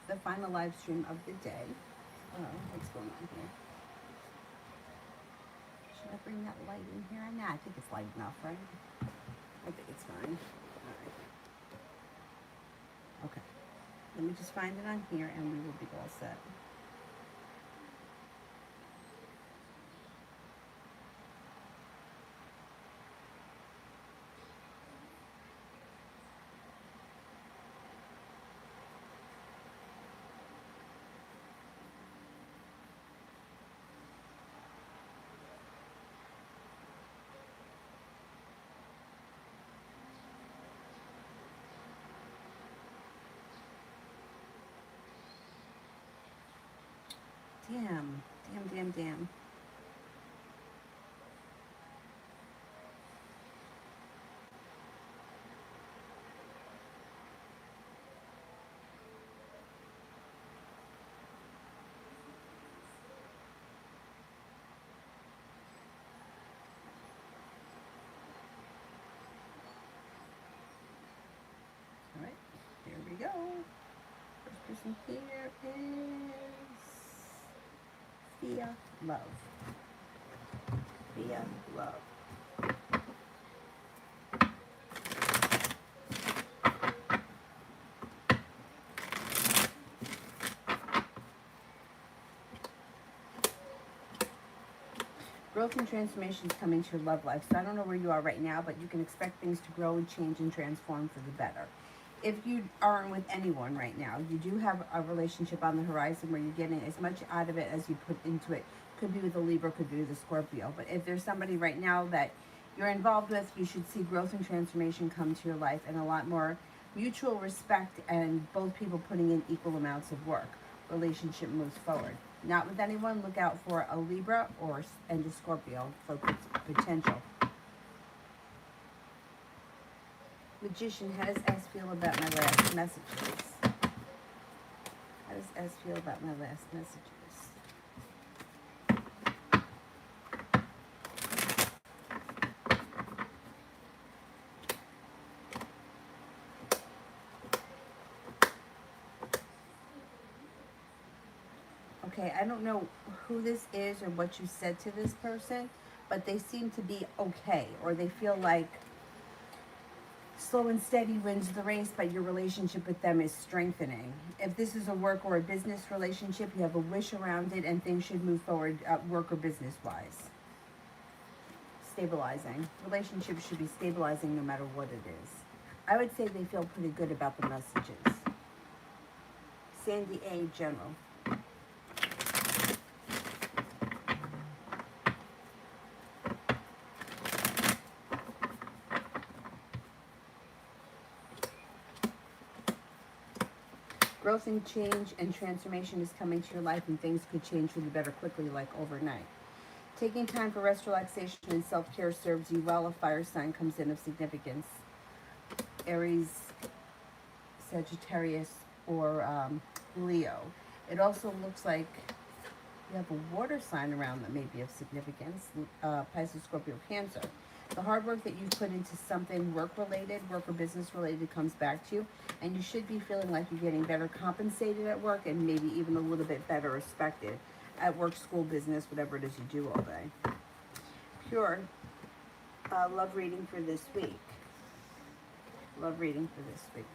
the final live stream of the day. What's going on here? Should I bring that light in here? Nah, I think it's light enough, right? I think it's fine. All right. Okay. Let me just find it on here and we will be all set. Damn. All right, there we go. First person here is Fia Love. Fia Love. Growth and transformation is coming to your love life. So I don't know where you are right now, but you can expect things to grow and change and transform for the better. If you aren't with anyone right now, you do have a relationship on the horizon where you're getting as much out of it as you put into it. Could be with a Libra, could be with a Scorpio. But if there's somebody right now that you're involved with, you should see growth and transformation come to your life and a lot more mutual respect and both people putting in equal amounts of work. Relationship moves forward. Not with anyone, look out for a Libra and a Scorpio for potential. Magician, how does S feel about my last messages? How does S feel about my last messages? Okay, I don't know who this is or what you said to this person, but they seem to be okay, or they feel like slow and steady wins the race, but your relationship with them is strengthening. If this is a work or a business relationship, you have a wish around it and things should move forward work or business wise. Stabilizing. Relationships should be stabilizing no matter what it is. I would say they feel pretty good about the messages. Sandy A. General. Growth and change and transformation is coming to your life and things could change for the better quickly, like overnight. Taking time for rest, relaxation, and self-care serves you well. A fire sign comes in of significance. Aries, Sagittarius, or Leo. It also looks like you have a water sign around that may be of significance. Pisces, Scorpio, Cancer. The hard work that you've put into something work-related, work or business-related comes back to you. And you should be feeling like you're getting better compensated at work and maybe even a little bit better respected at work, school, business, whatever it is you do all day. Pure, love reading for this week. Love reading for this week.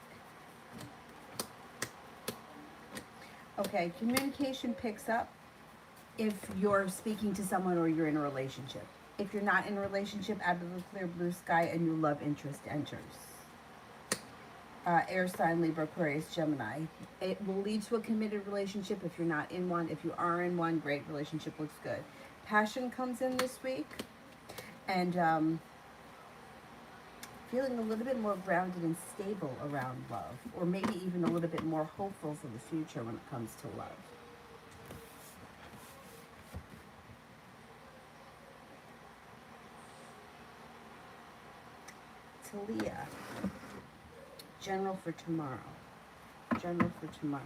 Okay, communication picks up if you're speaking to someone or you're in a relationship. If you're not in a relationship, out of the clear blue sky, a new love interest enters. Air sign, Libra, Aquarius, Gemini. It will lead to a committed relationship if you're not in one. If you are in one, great, relationship looks good. Passion comes in this week. And feeling a little bit more grounded and stable around love. Or maybe even a little bit more hopeful for the future when it comes to love. Talia. General for tomorrow. General for tomorrow.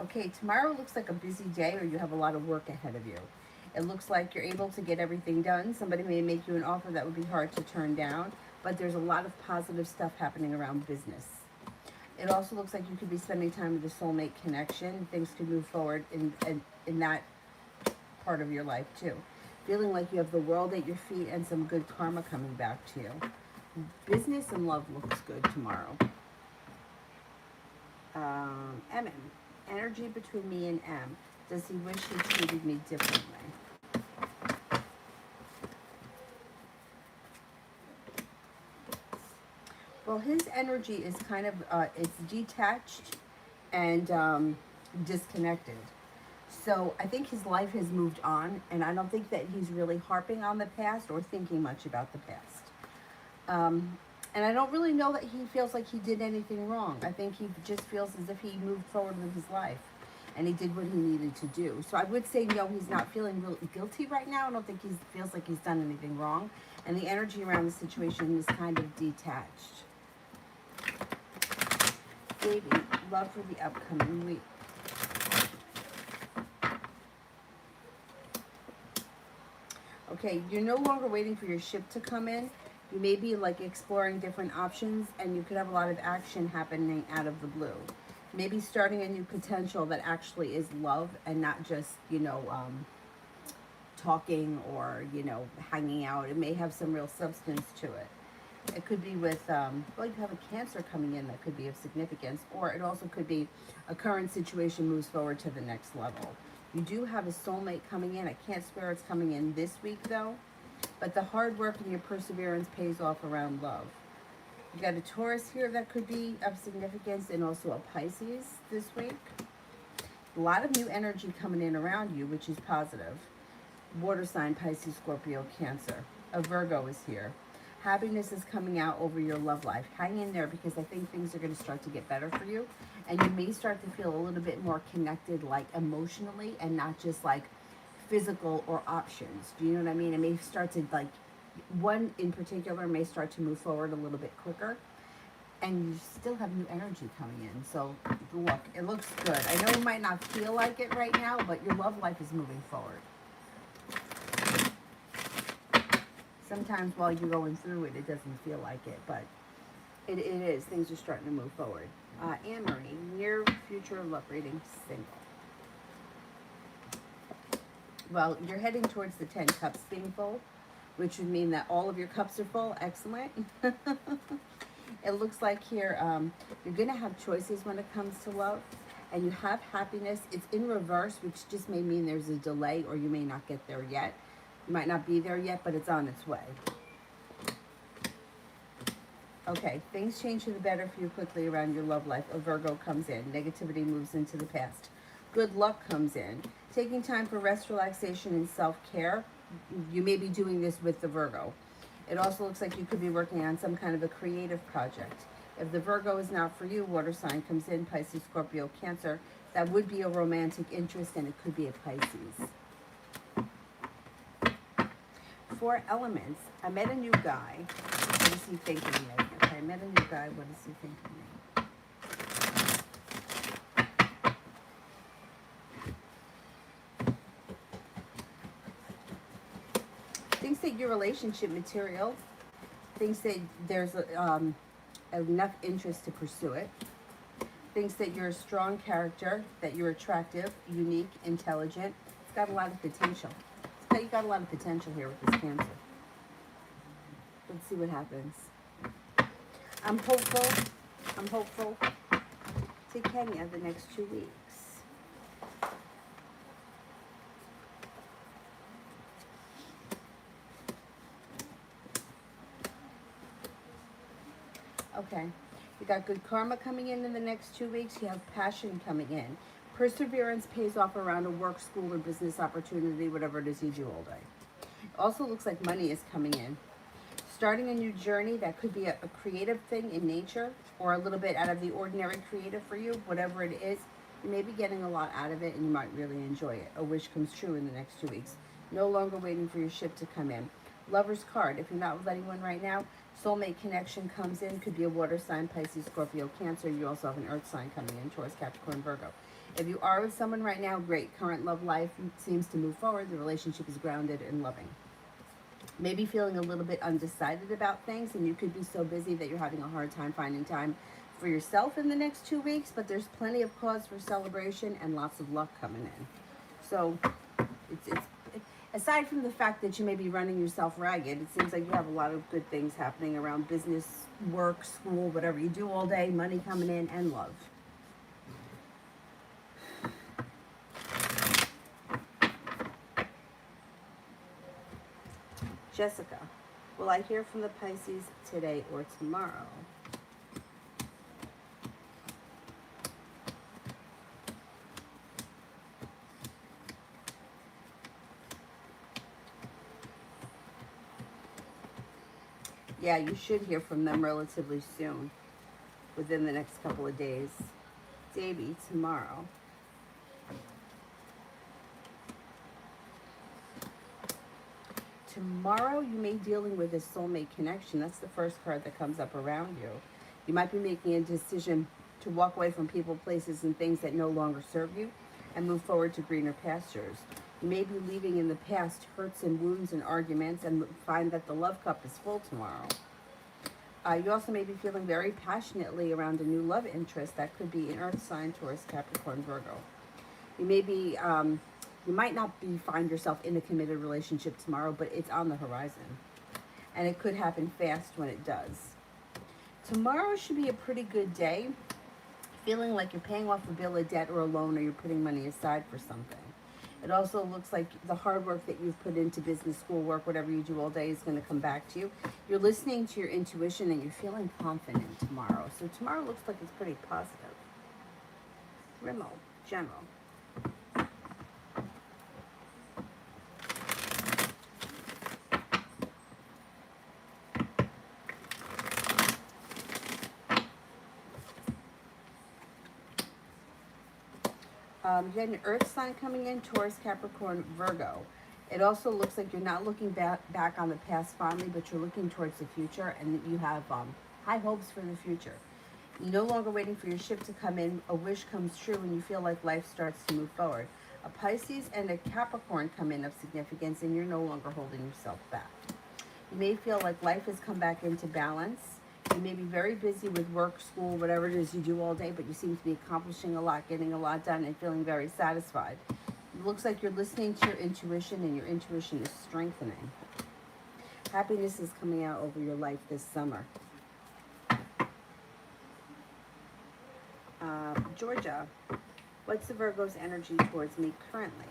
Okay, tomorrow looks like a busy day or you have a lot of work ahead of you. It looks like you're able to get everything done. Somebody may make you an offer that would be hard to turn down, but there's a lot of positive stuff happening around business. It also looks like you could be spending time with a soulmate connection. Things could move forward in that part of your life too. Feeling like you have the world at your feet and some good karma coming back to you. Business and love looks good tomorrow. MM. Energy between me and M. Does he wish he treated me differently? Well, his energy is kind of, it's detached and disconnected. So I think his life has moved on, and I don't think that he's really harping on the past or thinking much about the past. And I don't really know that he feels like he did anything wrong. I think he just feels as if he moved forward with his life and he did what he needed to do. So I would say no, he's not feeling real guilty right now. I don't think he feels like he's done anything wrong. And the energy around the situation is kind of detached. Baby, love for the upcoming week. Okay, you're no longer waiting for your ship to come in. You may be like exploring different options, and you could have a lot of action happening out of the blue. Maybe starting a new potential that actually is love and not just, talking or, hanging out. It may have some real substance to it. It could be with, well, you have a Cancer coming in that could be of significance, or it also could be a current situation moves forward to the next level. You do have a soulmate coming in. I can't swear it's coming in this week, though. But the hard work and your perseverance pays off around love. You got a Taurus here that could be of significance, and also a Pisces this week. A lot of new energy coming in around you, which is positive. Water sign, Pisces, Scorpio, Cancer. A Virgo is here. Happiness is coming out over your love life. Hang in there, because I think things are going to start to get better for you. And you may start to feel a little bit more connected, like emotionally, and not just like physical or options. Do you know what I mean? It may start to, like, one in particular may start to move forward a little bit quicker, and you still have new energy coming in. So look, it looks good. I know you might not feel like it right now, but your love life is moving forward. Sometimes while you're going through it, it doesn't feel like it, but it is. Things are starting to move forward. Anne-Marie, near future love reading, single. Well, you're heading towards the 10 cups being full, which would mean that all of your cups are full. Excellent. It looks like here you're going to have choices when it comes to love, and you have happiness. It's in reverse, which just may mean there's a delay, or you may not get there yet. You might not be there yet, but it's on its way. Okay, things change for the better for you quickly around your love life. A Virgo comes in. Negativity moves into the past. Good luck comes in. Taking time for rest, relaxation, and self-care. You may be doing this with the Virgo. It also looks like you could be working on some kind of a creative project. If the Virgo is not for you, water sign comes in, Pisces, Scorpio, Cancer. That would be a romantic interest, and it could be a Pisces. 4 elements. I met a new guy. What is he thinking of me? Okay, I met a new guy. What is he thinking of me? Thinks that your relationship material. Thinks that there's enough interest to pursue it. Thinks that you're a strong character, that you're attractive, unique, intelligent. It's got a lot of potential. You got a lot of potential here with this Cancer. Let's see what happens. I'm hopeful. I'm hopeful to Kenya the next 2 weeks. Okay. You got good karma coming in the next 2 weeks. You have passion coming in. Perseverance pays off around a work, school, or business opportunity, whatever it is you do all day. It also looks like money is coming in. Starting a new journey, that could be a creative thing in nature, or a little bit out of the ordinary creative for you. Whatever it is, you may be getting a lot out of it, and you might really enjoy it. A wish comes true in the next 2 weeks. No longer waiting for your ship to come in. Lover's card. If you're not with anyone right now, soulmate connection comes in. Could be a water sign, Pisces, Scorpio, Cancer. You also have an earth sign coming in, Taurus, Capricorn, Virgo. If you are with someone right now, great. Current love life seems to move forward. The relationship is grounded and loving. Maybe feeling a little bit undecided about things, and you could be so busy that you're having a hard time finding time for yourself in the next 2 weeks, but there's plenty of cause for celebration and lots of luck coming in. So it's aside from the fact that you may be running yourself ragged, it seems like you have a lot of good things happening around business, work, school, whatever you do all day, money coming in, and love. Jessica, will I hear from the Pisces today or tomorrow? Yeah, you should hear from them relatively soon, within the next couple of days. Davy, tomorrow. Tomorrow you may be dealing with a soulmate connection. That's the first card that comes up around you. You might be making a decision to walk away from people, places, and things that no longer serve you and move forward to greener pastures. You may be leaving in the past hurts and wounds and arguments and find that the love cup is full tomorrow. You also may be feeling very passionately around a new love interest. That could be an earth sign, Taurus, Capricorn, Virgo. You may be, you might not find yourself in a committed relationship tomorrow, but it's on the horizon. And it could happen fast when it does. Tomorrow should be a pretty good day. Feeling like you're paying off a bill, a debt, or a loan, or you're putting money aside for something. It also looks like the hard work that you've put into business, school work, whatever you do all day is going to come back to you. You're listening to your intuition and you're feeling confident tomorrow. So tomorrow looks like it's pretty positive. Rimmel, general. You had an earth sign coming in, Taurus, Capricorn, Virgo. It also looks like you're not looking back on the past fondly, but you're looking towards the future, and you have high hopes for the future. You're no longer waiting for your ship to come in. A wish comes true when you feel like life starts to move forward. A Pisces and a Capricorn come in of significance, and you're no longer holding yourself back. You may feel like life has come back into balance. You may be very busy with work, school, whatever it is you do all day, but you seem to be accomplishing a lot, getting a lot done, and feeling very satisfied. It looks like you're listening to your intuition, and your intuition is strengthening. Happiness is coming out over your life this summer. Georgia, what's the Virgo's energy towards me currently?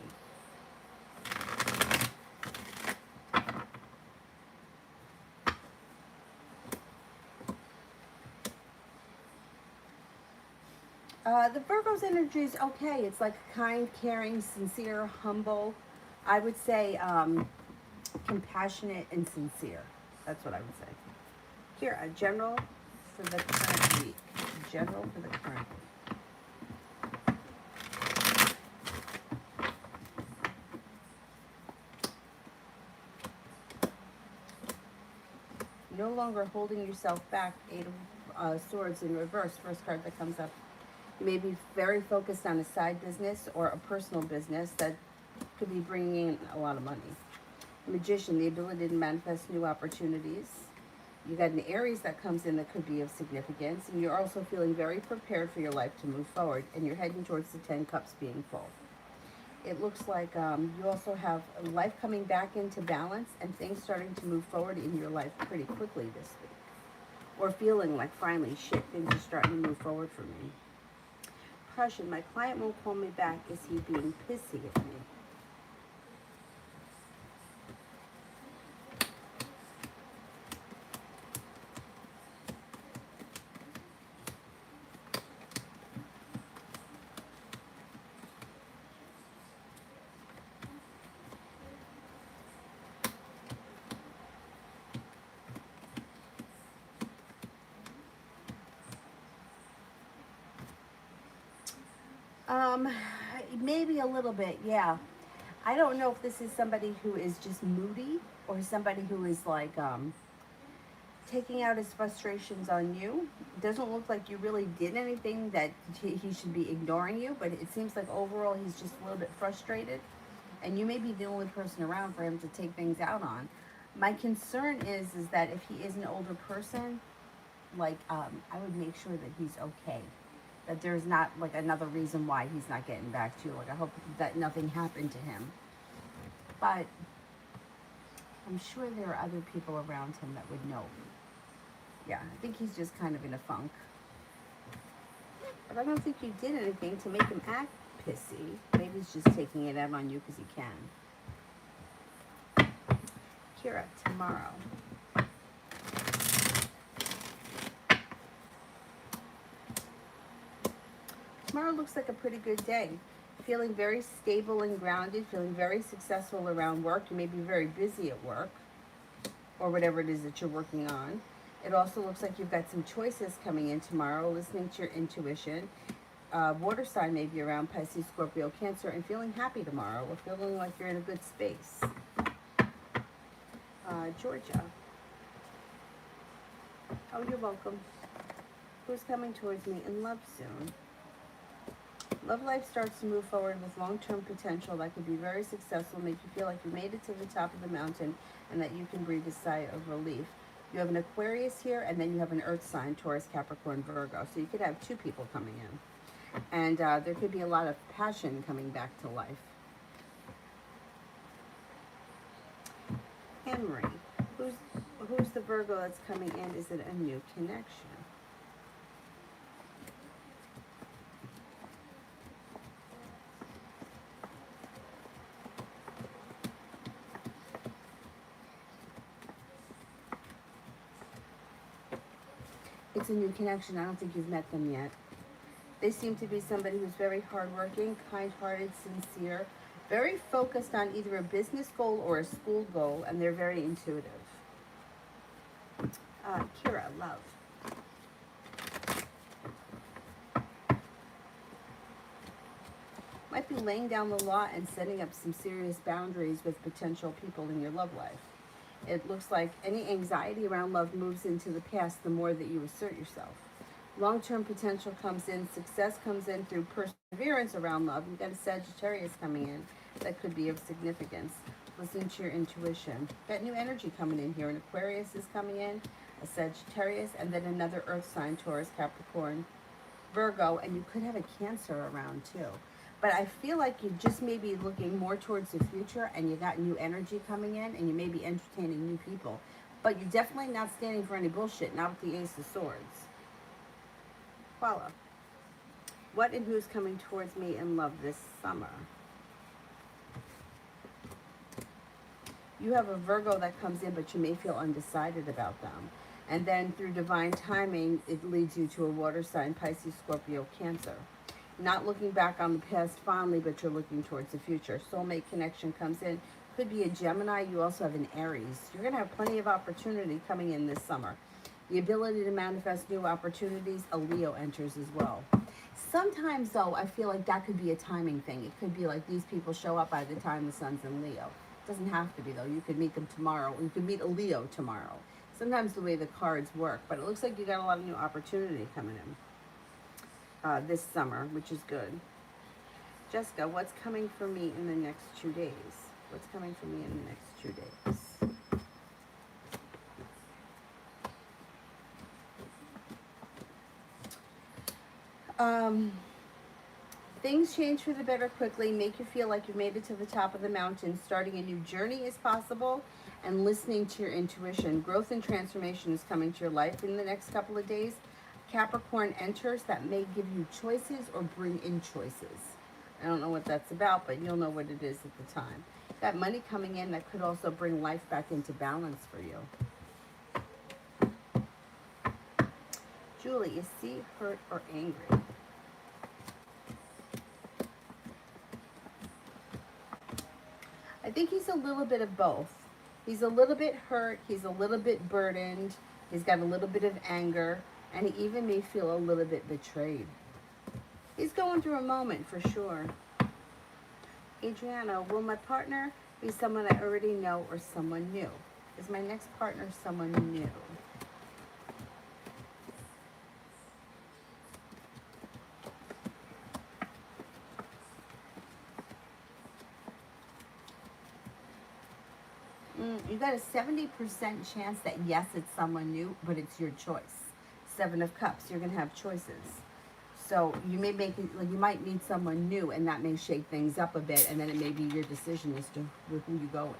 The Virgo's energy is okay. It's like kind, caring, sincere, humble. I would say compassionate and sincere. That's what I would say. Here, a general for the current week. General for the current week. No longer holding yourself back. Eight of Swords in reverse. First card that comes up. You may be very focused on a side business or a personal business that could be bringing in a lot of money. Magician, the ability to manifest new opportunities. You got an Aries that comes in that could be of significance, and you're also feeling very prepared for your life to move forward, and you're heading towards the 10 cups being full. It looks like you also have life coming back into balance and things starting to move forward in your life pretty quickly this week. Or feeling like finally, shit, things are starting to move forward for me. Depression, my client won't call me back. Is he being pissy at me? Maybe a little bit, yeah. I don't know if this is somebody who is just moody or somebody who is like taking out his frustrations on you. It doesn't look like you really did anything that he should be ignoring you, but it seems like overall he's just a little bit frustrated, and you may be the only person around for him to take things out on. My concern is that if he is an older person, like I would make sure that he's okay, that there's not like another reason why he's not getting back to you. Like I hope that nothing happened to him, but I'm sure there are other people around him that would know. Yeah, I think he's just kind of in a funk. But I don't think you did anything to make him act pissy. Maybe he's just taking it out on you because he can. Kira, tomorrow. Tomorrow looks like a pretty good day. Feeling very stable and grounded, feeling very successful around work. You may be very busy at work or whatever it is that you're working on. It also looks like you've got some choices coming in tomorrow, listening to your intuition. Water sign may be around Pisces, Scorpio, Cancer, and feeling happy tomorrow or feeling like you're in a good space. Georgia. Oh, you're welcome. Who's coming towards me in love soon? Love life starts to move forward with long-term potential that could be very successful, make you feel like you made it to the top of the mountain and that you can breathe a sigh of relief. You have an Aquarius here, and then you have an Earth sign, Taurus, Capricorn, Virgo. So you could have two people coming in. And there could be a lot of passion coming back to life. Henry. Who's the Virgo that's coming in? Is it a new connection? It's a new connection. I don't think you've met them yet. They seem to be somebody who's very hardworking, kind-hearted, sincere, very focused on either a business goal or a school goal, and they're very intuitive. Kira, love. Might be laying down the law and setting up some serious boundaries with potential people in your love life. It looks like any anxiety around love moves into the past the more that you assert yourself. Long-term potential comes in, success comes in through perseverance around love. You've got a Sagittarius coming in that could be of significance. Listen to your intuition. Got new energy coming in here. An Aquarius is coming in, a Sagittarius, and then another Earth sign, Taurus, Capricorn, Virgo, and you could have a Cancer around too. But I feel like you just may be looking more towards the future, and you got new energy coming in, and you may be entertaining new people. But you're definitely not standing for any bullshit, not with the Ace of Swords. Paula. What and who's coming towards me in love this summer? You have a Virgo that comes in, but you may feel undecided about them. And then through divine timing, it leads you to a water sign, Pisces, Scorpio, Cancer. Not looking back on the past fondly, but you're looking towards the future. Soulmate connection comes in. Could be a Gemini. You also have an Aries. You're going to have plenty of opportunity coming in this summer. The ability to manifest new opportunities, a Leo enters as well. Sometimes, though, I feel like that could be a timing thing. It could be like these people show up by the time the sun's in Leo. It doesn't have to be, though. You could meet them tomorrow. You could meet a Leo tomorrow. Sometimes the way the cards work. But it looks like you got a lot of new opportunity coming in this summer, which is good. Jessica, what's coming for me in the next 2 days? What's coming for me in the next 2 days? Things change for the better quickly, make you feel like you've made it to the top of the mountain. Starting a new journey is possible, and listening to your intuition. Growth and transformation is coming to your life in the next couple of days. Capricorn enters that may give you choices or bring in choices. I don't know what that's about, but you'll know what it is at the time. Got money coming in that could also bring life back into balance for you. Julie, is he hurt or angry? I think he's a little bit of both. He's a little bit hurt, he's a little bit burdened, he's got a little bit of anger, and he even may feel a little bit betrayed. He's going through a moment for sure. Adriana, will my partner be someone I already know or someone new? Is my next partner someone new? You got a 70% chance that yes, it's someone new, but it's your choice. Seven of Cups, you're going to have choices. So you may make it, like you might meet someone new and that may shake things up a bit, and then it may be your decision as to who you go with.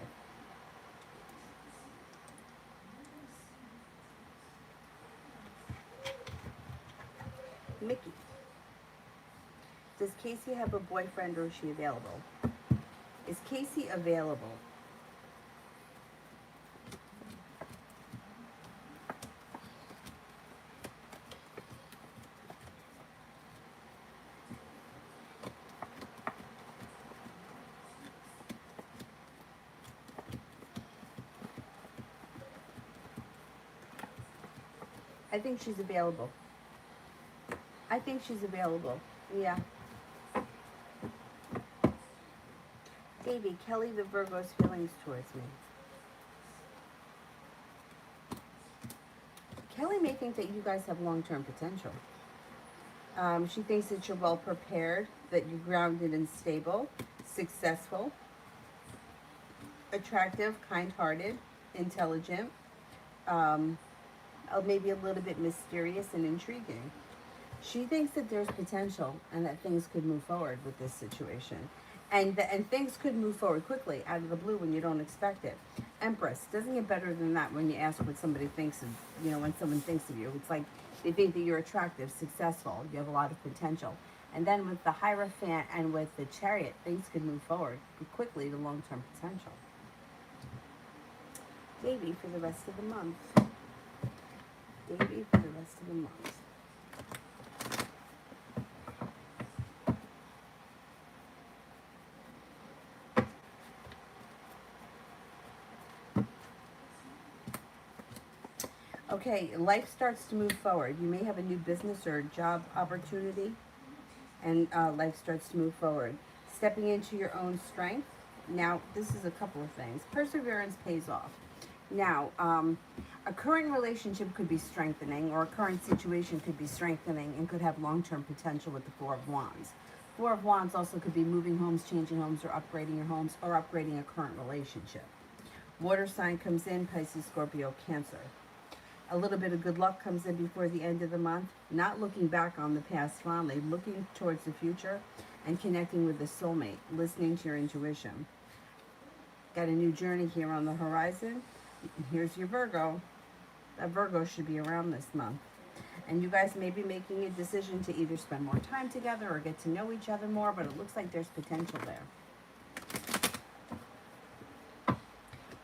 Mickey. Does Casey have a boyfriend or is she available? Is Casey available? I think she's available. I think she's available. Yeah. Davey, Kelly the Virgo's feelings towards me. Kelly may think that you guys have long-term potential. She thinks that you're well prepared, that you're grounded and stable, successful, attractive, kind-hearted, intelligent, maybe a little bit mysterious and intriguing. She thinks that there's potential and that things could move forward with this situation. And things could move forward quickly out of the blue when you don't expect it. Empress, doesn't get better than that when you ask what somebody thinks of, when someone thinks of you. It's like they think that you're attractive, successful, you have a lot of potential. And then with the Hierophant and with the Chariot, things could move forward quickly to long-term potential. Davey for the rest of the month. Davey for the rest of the month. Okay, life starts to move forward. You may have a new business or job opportunity, and life starts to move forward. Stepping into your own strength. Now, this is a couple of things. Perseverance pays off. Now, a current relationship could be strengthening, or a current situation could be strengthening and could have long-term potential with the Four of Wands. Four of Wands also could be moving homes, changing homes, or upgrading your homes, or upgrading a current relationship. Water sign comes in, Pisces, Scorpio, Cancer. A little bit of good luck comes in before the end of the month. Not looking back on the past fondly, looking towards the future and connecting with the soulmate, listening to your intuition. Got a new journey here on the horizon. Here's your Virgo. That Virgo should be around this month. And you guys may be making a decision to either spend more time together or get to know each other more, but it looks like there's potential there.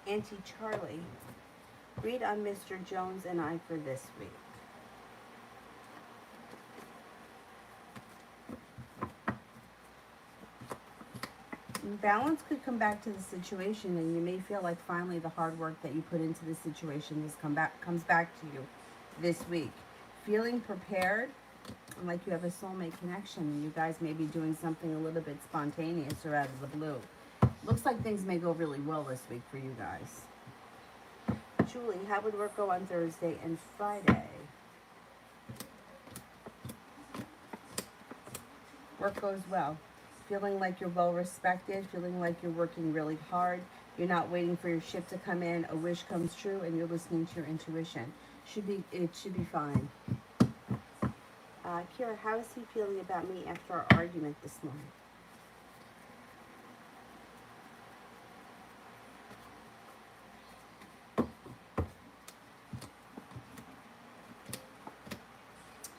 Auntie Charlie. Read on Mr. Jones and I for this week. Balance could come back to the situation, and you may feel like finally the hard work that you put into the situation comes back to you this week. Feeling prepared, like you have a soulmate connection, and you guys may be doing something a little bit spontaneous or out of the blue. Looks like things may go really well this week for you guys. Julie, how would work go on Thursday and Friday? Work goes well. Feeling like you're well respected, feeling like you're working really hard. You're not waiting for your ship to come in. A wish comes true and you're listening to your intuition. It should be fine. Kira, how is he feeling about me after our argument this morning?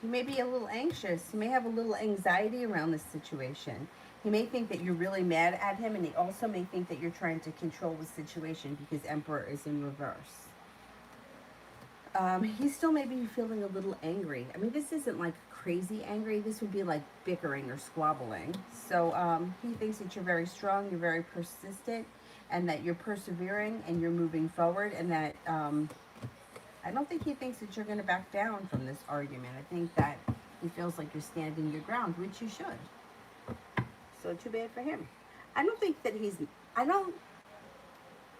He may be a little anxious. He may have a little anxiety around this situation. He may think that you're really mad at him, and he also may think that you're trying to control the situation because Emperor is in reverse. He still may be feeling a little angry. I mean, this isn't like crazy angry. This would be like bickering or squabbling. So he thinks that you're very strong, you're very persistent, and that you're persevering and you're moving forward, and that I don't think he thinks that you're going to back down from this argument. I think that he feels like you're standing your ground, which you should. So too bad for him. I don't think that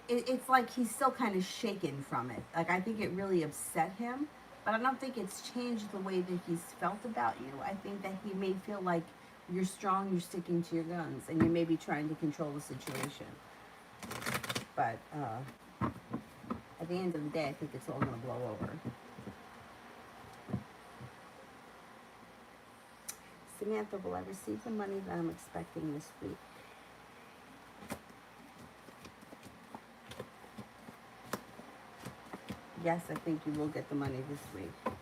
it's like he's still kind of shaken from it. Like, I think it really upset him, but I don't think it's changed the way that he's felt about you. I think that he may feel like you're strong, you're sticking to your guns, and you may be trying to control the situation. But At the end of the day, I think it's all going to blow over. Samantha, will I receive the money that I'm expecting this week? Yes, I think you will get the money this week.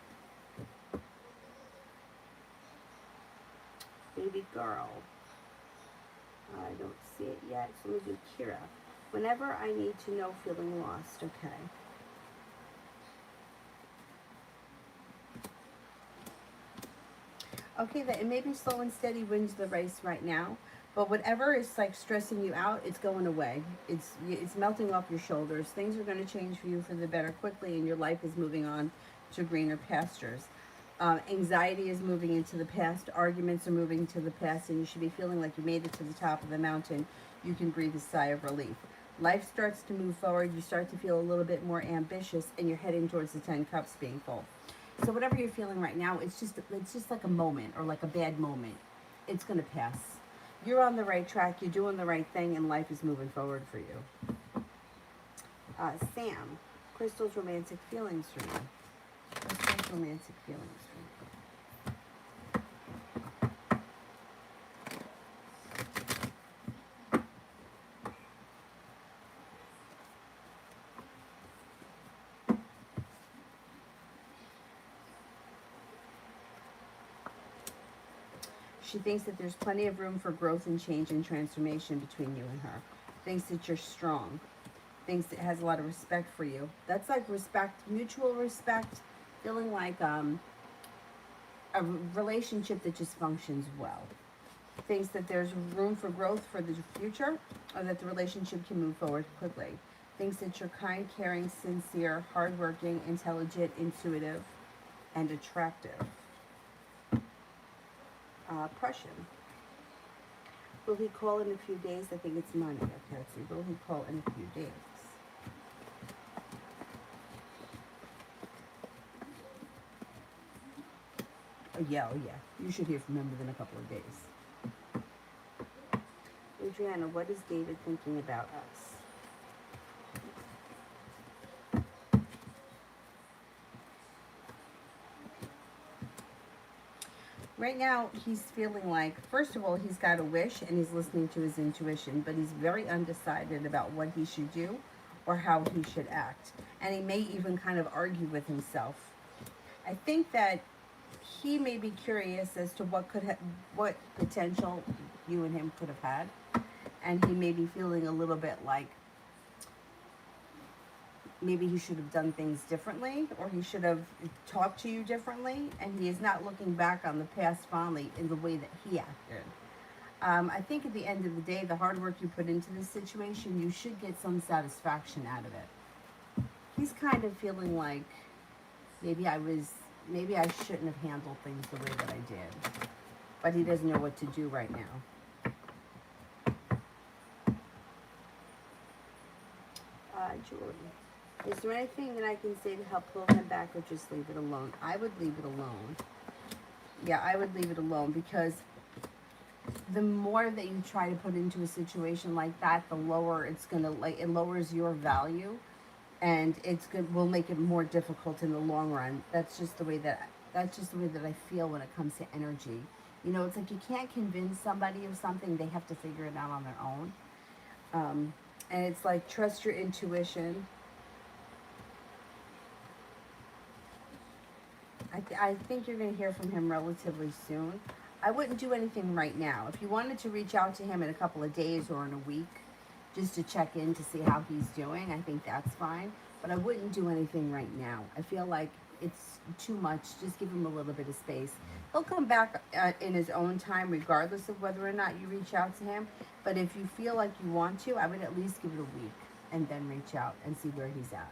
Baby girl. I don't see it yet, so let me do Kira. Whenever I need to know, feeling lost. Okay. Okay, that it may be slow and steady wins the race right now, but whatever is like stressing you out, it's going away. It's melting off your shoulders. Things are going to change for you for the better quickly, and your life is moving on to greener pastures. Anxiety is moving into the past. Arguments are moving to the past, and you should be feeling like you made it to the top of the mountain. You can breathe a sigh of relief. Life starts to move forward. You start to feel a little bit more ambitious, and you're heading towards the 10 cups being full. So whatever you're feeling right now, it's just like a moment or like a bad moment. It's going to pass. You're on the right track. You're doing the right thing, and life is moving forward for you. Sam, Crystal's romantic feelings for you. Crystal's romantic feelings for you. She thinks that there's plenty of room for growth and change and transformation between you and her. Thinks that you're strong. Thinks it has a lot of respect for you. That's like respect, mutual respect, feeling like a relationship that just functions well. Thinks that there's room for growth for the future, or that the relationship can move forward quickly. Thinks that you're kind, caring, sincere, hardworking, intelligent, intuitive, and attractive. Prussian. Will he call in a few days? I think it's money. Okay, let's see. Will he call in a few days? Oh, yeah. You should hear from him within a couple of days. Adriana, what is David thinking about us? Right now, he's feeling like, first of all, he's got a wish and he's listening to his intuition, but he's very undecided about what he should do or how he should act. And he may even kind of argue with himself. I think that he may be curious as to what potential you and him could have had. And he may be feeling a little bit like maybe he should have done things differently, or he should have talked to you differently, and he is not looking back on the past fondly in the way that he acted. I think at the end of the day, the hard work you put into this situation, you should get some satisfaction out of it. He's kind of feeling like maybe I shouldn't have handled things the way that I did, but he doesn't know what to do right now. Julie. Is there anything that I can say to help pull him back, or just leave it alone? I would leave it alone. Yeah, I would leave it alone, because the more that you try to put into a situation like that, the lower it's gonna, like, it lowers your value, and will make it more difficult in the long run. That's just the way that I feel when it comes to energy. You know, it's like you can't convince somebody of something; they have to figure it out on their own. And it's like, trust your intuition. I think you're going to hear from him relatively soon. I wouldn't do anything right now. If you wanted to reach out to him in a couple of days or in a week, just to check in to see how he's doing, I think that's fine. But I wouldn't do anything right now. I feel like it's too much. Just give him a little bit of space. He'll come back in his own time, regardless of whether or not you reach out to him. But if you feel like you want to, I would at least give it a week and then reach out and see where he's at.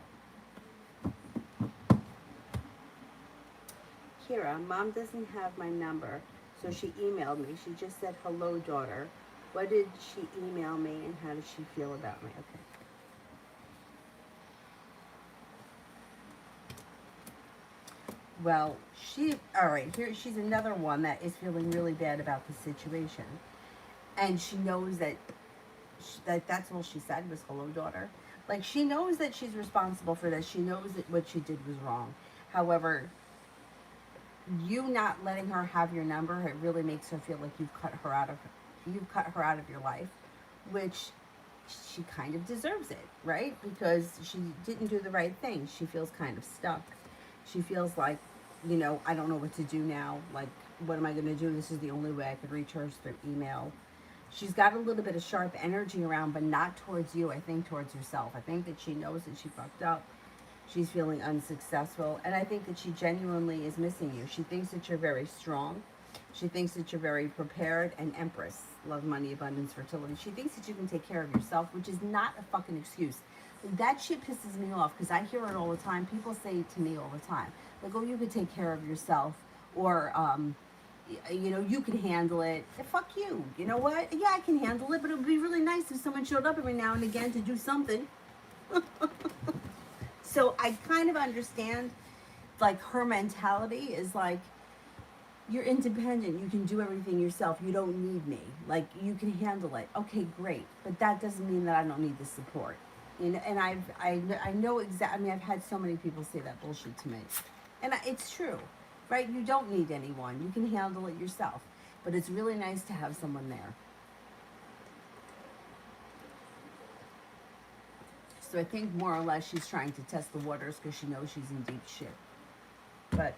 Kira, Mom doesn't have my number, so she emailed me. She just said, hello, daughter. What did she email me, and how does she feel about me? Okay. Well, all right, here, she's another one that is feeling really bad about the situation. And she knows that that's all she said was, hello, daughter. Like, she knows that she's responsible for this. She knows that what she did was wrong. However, you not letting her have your number, it really makes her feel like you've cut her out of your life, which she kind of deserves it, right? Because she didn't do the right thing. She feels kind of stuck. She feels like, I don't know what to do now. Like, what am I going to do? This is the only way I could reach her is through email. She's got a little bit of sharp energy around, but not towards you. I think towards herself. I think that she knows that she fucked up. She's feeling unsuccessful. And I think that she genuinely is missing you. She thinks that you're very strong. She thinks that you're very prepared and empress. Love, money, abundance, fertility. She thinks that you can take care of yourself, which is not a fucking excuse. That shit pisses me off because I hear it all the time. People say it to me all the time. Like, oh, you could take care of yourself. Or, you can handle it. Fuck you. You know what? Yeah, I can handle it, but it would be really nice if someone showed up every now and again to do something. So I kind of understand, like, her mentality is like, you're independent. You can do everything yourself. You don't need me. Like, you can handle it. Okay, great. But that doesn't mean that I don't need the support. And I know exactly. I mean, I've had so many people say that bullshit to me, and it's true, right? You don't need anyone. You can handle it yourself. But it's really nice to have someone there. So I think more or less she's trying to test the waters because she knows she's in deep shit. But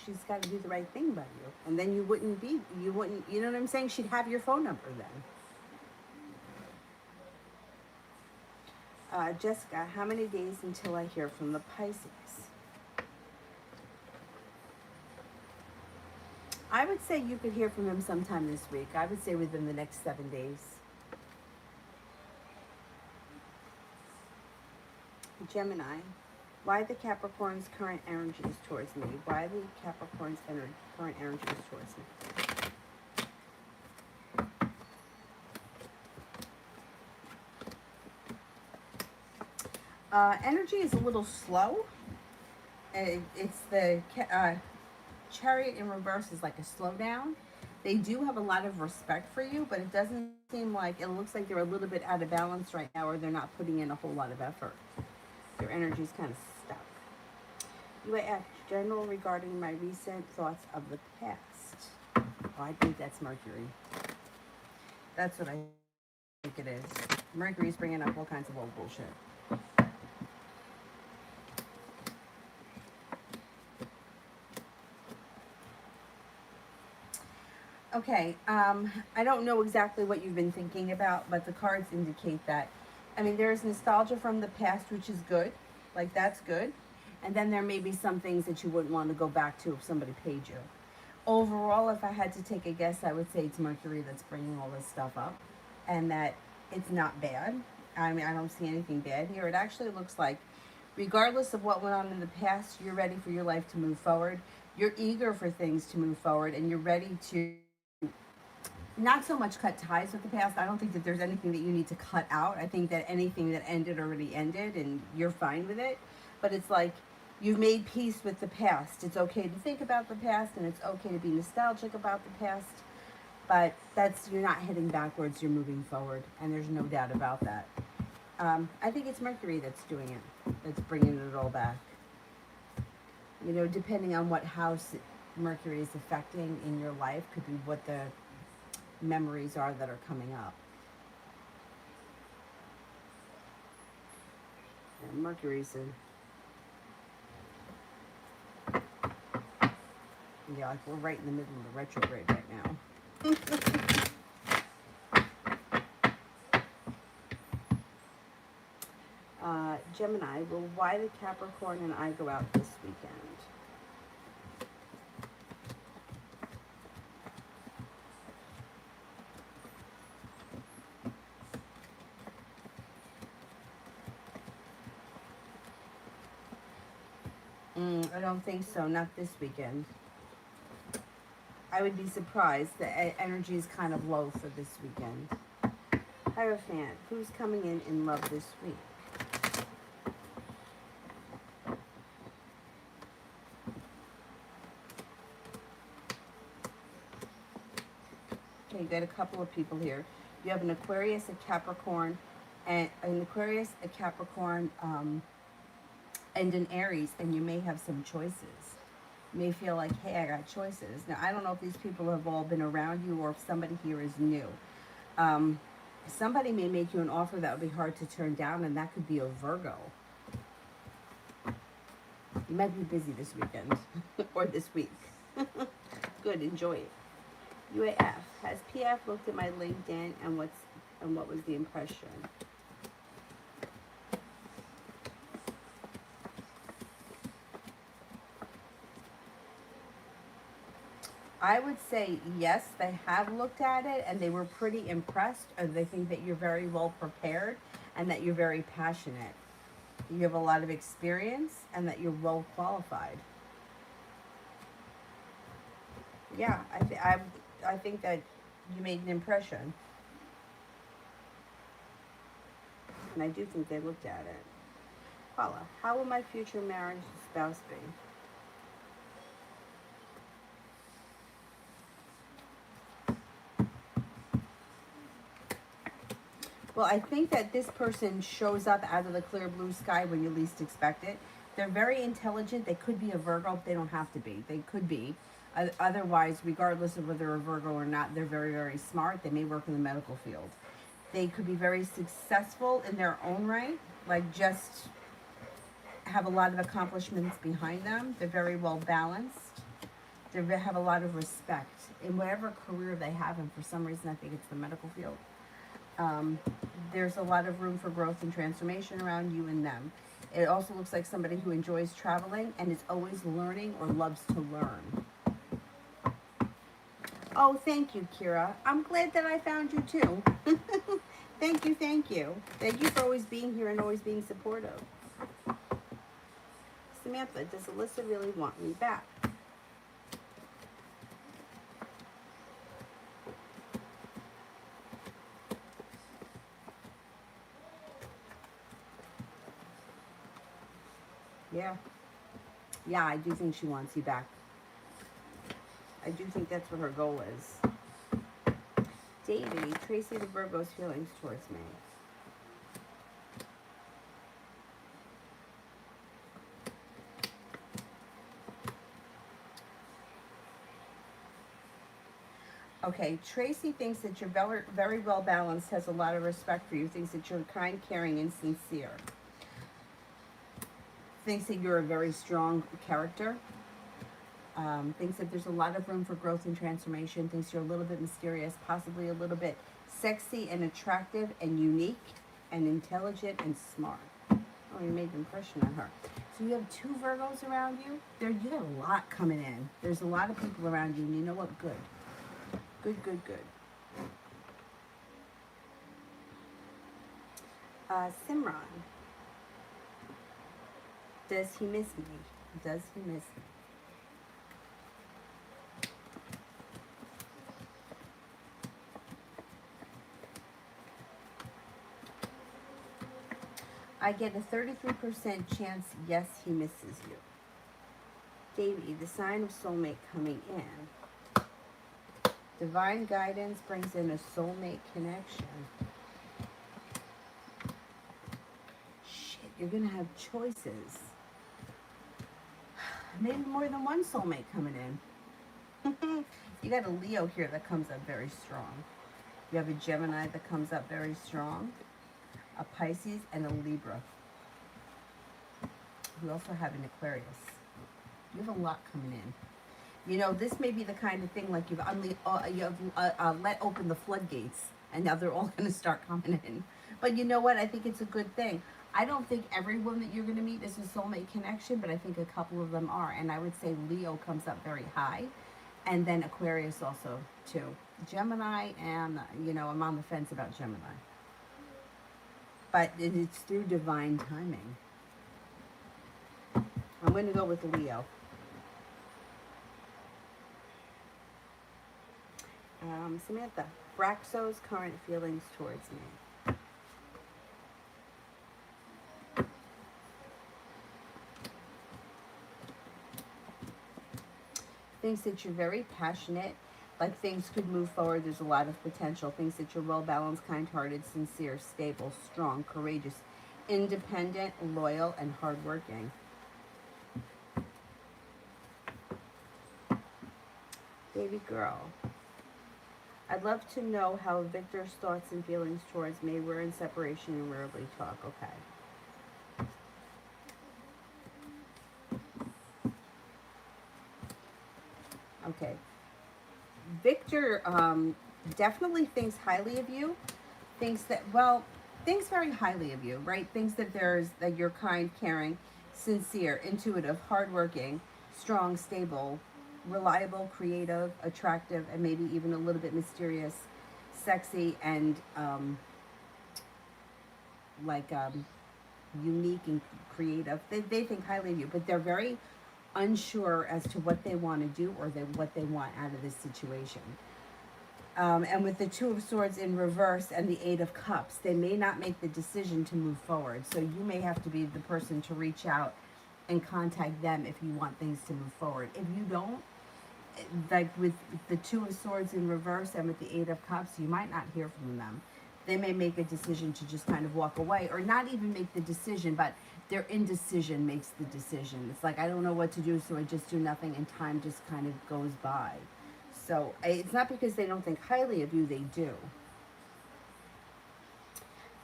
she's got to do the right thing by you. And then you wouldn't, you know what I'm saying? She'd have your phone number then. Jessica, how many days until I hear from the Pisces? I would say you could hear from him sometime this week. I would say within the next 7 days. Gemini, why the Capricorn's current energies towards me? Why the Capricorn's current energies towards me? Energy is a little slow. It's the Chariot in reverse is like a slowdown. They do have a lot of respect for you, but it doesn't seem like, it looks like they're a little bit out of balance right now, or they're not putting in a whole lot of effort. Their energy's kind of stuck. UAF, general regarding my recent thoughts of the past. Oh, I think that's Mercury. That's what I think it is. Mercury's bringing up all kinds of old bullshit. Okay, I don't know exactly what you've been thinking about, but the cards indicate that. I mean, there's nostalgia from the past, which is good. Like, that's good. And then there may be some things that you wouldn't want to go back to if somebody paid you. Overall, if I had to take a guess, I would say it's Mercury that's bringing all this stuff up, and that it's not bad. I mean, I don't see anything bad here. It actually looks like, regardless of what went on in the past, you're ready for your life to move forward. You're eager for things to move forward, and you're ready to not so much cut ties with the past. I don't think that there's anything that you need to cut out. I think that anything that ended already ended, and you're fine with it. But it's like you've made peace with the past. It's okay to think about the past, and it's okay to be nostalgic about the past. But you're not heading backwards, you're moving forward, and there's no doubt about that. I think it's Mercury that's doing it, that's bringing it all back. Depending on what house Mercury is affecting in your life, could be what the memories are that are coming up. And Mercury's like we're right in the middle of the retrograde right now. Gemini, will why the Capricorn and I go out this weekend? I don't think so. Not this weekend. I would be surprised. The energy is kind of low for this weekend. Hierophant, who's coming in love this week? Okay, you got a couple of people here. You have an Aquarius, a Capricorn, and an Aquarius, a Capricorn, and an Aries, and you may have some choices. You may feel like, hey, I got choices. Now, I don't know if these people have all been around you or if somebody here is new. Somebody may make you an offer that would be hard to turn down, and that could be a Virgo. You might be busy this weekend or this week. Good, enjoy it. UAF, has PF looked at my LinkedIn and what was the impression? I would say yes, they have looked at it and they were pretty impressed, or they think that you're very well prepared and that you're very passionate. You have a lot of experience and that you're well qualified. Yeah, I think that you made an impression. And I do think they looked at it. Paula, how will my future marriage spouse be? Well, I think that this person shows up out of the clear blue sky when you least expect it. They're very intelligent. They could be a Virgo, but they don't have to be. They could be. Otherwise, regardless of whether they're a Virgo or not, they're very, very smart. They may work in the medical field. They could be very successful in their own right, like just have a lot of accomplishments behind them. They're very well balanced. They have a lot of respect in whatever career they have, and for some reason I think it's the medical field. There's a lot of room for growth and transformation around you and them. It also looks like somebody who enjoys traveling and is always learning or loves to learn. Oh, thank you, Kira. I'm glad that I found you too. Thank you, thank you. Thank you for always being here and always being supportive. Samantha, does Alyssa really want me back? Yeah. Yeah, I do think she wants you back. I do think that's what her goal is. Davey, Tracy the Virgo's feelings towards me. Okay, Tracy thinks that you're very, very well balanced, has a lot of respect for you, thinks that you're kind, caring, and sincere. Thinks that you're a very strong character. Thinks that there's a lot of room for growth and transformation. Thinks you're a little bit mysterious, possibly a little bit sexy and attractive and unique and intelligent and smart. Oh, you made an impression on her. So you have two Virgos around you. You got a lot coming in. There's a lot of people around you, and you know what? Good. Good, good, good. Simran. Does he miss me? Does he miss me? I get a 33% chance, yes, he misses you. Davey, the sign of soulmate coming in. Divine guidance brings in a soulmate connection. Shit, you're going to have choices. Maybe more than one soulmate coming in. You got a Leo here that comes up very strong. You have a Gemini that comes up very strong. A Pisces and a Libra. You also have an Aquarius. You have a lot coming in. You know, this may be the kind of thing like you've let open the floodgates, and now they're all going to start coming in. But you know what? I think it's a good thing. I don't think everyone that you're going to meet is a soulmate connection, but I think a couple of them are. And I would say Leo comes up very high, and then Aquarius also too. Gemini, and you know, I'm on the fence about Gemini. But it's through divine timing. I'm going to go with Leo. Samantha, Braxo's current feelings towards me. Thinks that you're very passionate, Like things could move forward. There's a lot of potential. Things that you're well balanced, kind-hearted, sincere, stable, strong, courageous, independent, loyal, and hardworking. Baby girl, I'd love to know how Victor's thoughts and feelings towards me. We're in separation and rarely talk. Okay. Okay. Victor definitely thinks highly of you. Thinks that, well, thinks very highly of you, right? Thinks that that you're kind, caring, sincere, intuitive, hardworking, strong, stable, reliable, creative, attractive, and maybe even a little bit mysterious, sexy, and like unique and creative. They think highly of you, but they're very unsure as to what they want to do or what they want out of this situation. And with the Two of Swords in reverse and the Eight of Cups, they may not make the decision to move forward. So you may have to be the person to reach out and contact them if you want things to move forward. If you don't, like with the Two of Swords in reverse and with the Eight of Cups, you might not hear from them. They may make a decision to just kind of walk away, or not even make the decision, but their indecision makes the decision. It's like, I don't know what to do, so I just do nothing, and time just kind of goes by. So it's not because they don't think highly of you, they do.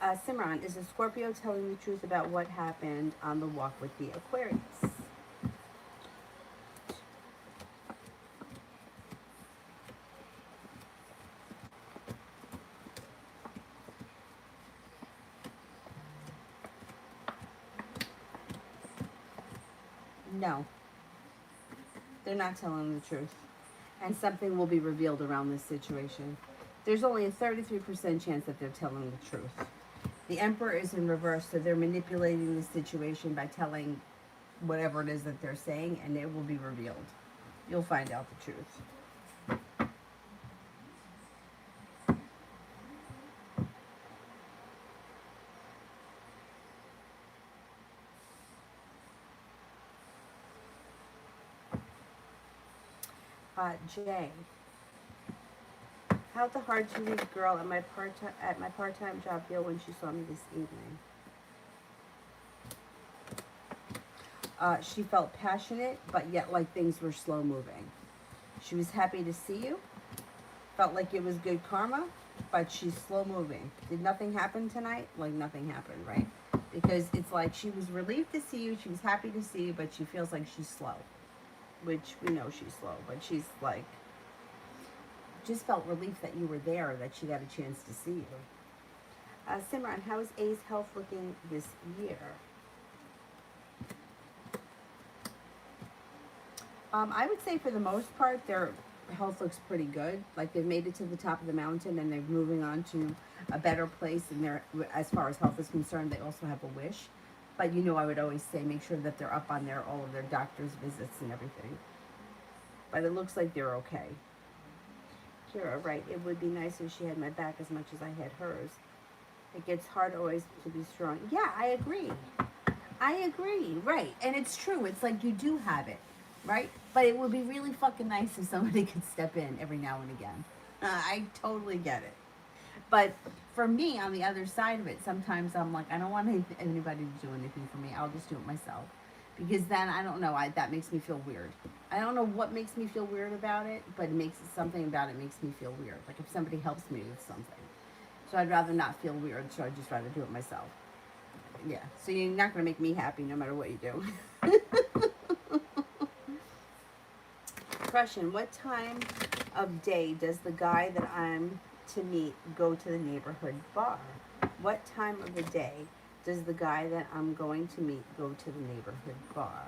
Simran, is a Scorpio telling the truth about what happened on the walk with the Aquarius? No, they're not telling the truth. And something will be revealed around this situation. There's only a 33% chance that they're telling the truth. The Emperor is in reverse, so they're manipulating the situation by telling whatever it is that they're saying, and it will be revealed. You'll find out the truth. Jay, how'd the hard-to-read girl at my part-time job feel when she saw me this evening? She felt passionate, but yet like things were slow moving. She was happy to see you, felt like it was good karma, but she's slow moving. Did nothing happen tonight? Like nothing happened, right? Because it's like she was relieved to see you, she was happy to see you, but she feels like she's slow. Which we know she's slow, but she's like, just felt relief that you were there, that she got a chance to see you. Simran, how is A's health looking this year? I would say for the most part, their health looks pretty good. Like they've made it to the top of the mountain and they're moving on to a better place. And they're, as far as health is concerned, they also have a wish. But you know, I would always say make sure that they're up on all of their doctor's visits and everything. But it looks like they're okay. Kira, right, it would be nice if she had my back as much as I had hers. It gets hard always to be strong. Yeah, I agree. I agree, right. And it's true. It's like you do have it, right? But it would be really fucking nice if somebody could step in every now and again. I totally get it. But for me, on the other side of it, sometimes I'm like, I don't want anybody to do anything for me. I'll just do it myself. Because then, I don't know, that makes me feel weird. I don't know what makes me feel weird about it, but something about it makes me feel weird. Like if somebody helps me with something. So I'd rather not feel weird, so I'd just rather do it myself. Yeah, so you're not going to make me happy no matter what you do. Question, what time of day does the guy that I'm to meet go to the neighborhood bar? What time of the day does the guy that I'm going to meet go to the neighborhood bar?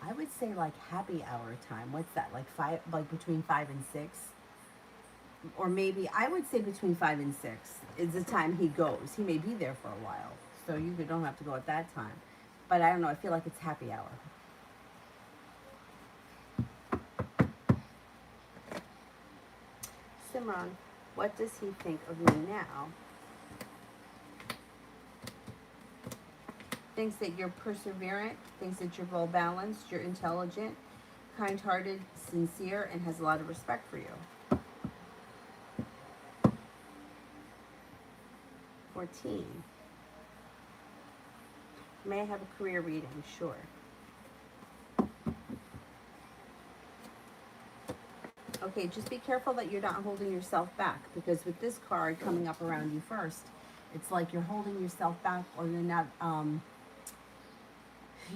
I would say like happy hour time. What's that? Like between 5 and 6? Or maybe I would say between 5 and 6 is the time he goes. He may be there for a while, so you don't have to go at that time. But I don't know, I feel like it's happy hour. Simran, what does he think of me now? thinks that you're perseverant, thinks that you're well balanced, you're intelligent, kind-hearted, sincere, and has a lot of respect for you. 14. May I have a career reading? Sure. Okay, just be careful that you're not holding yourself back, because with this card coming up around you first, it's like you're holding yourself back, or you're not,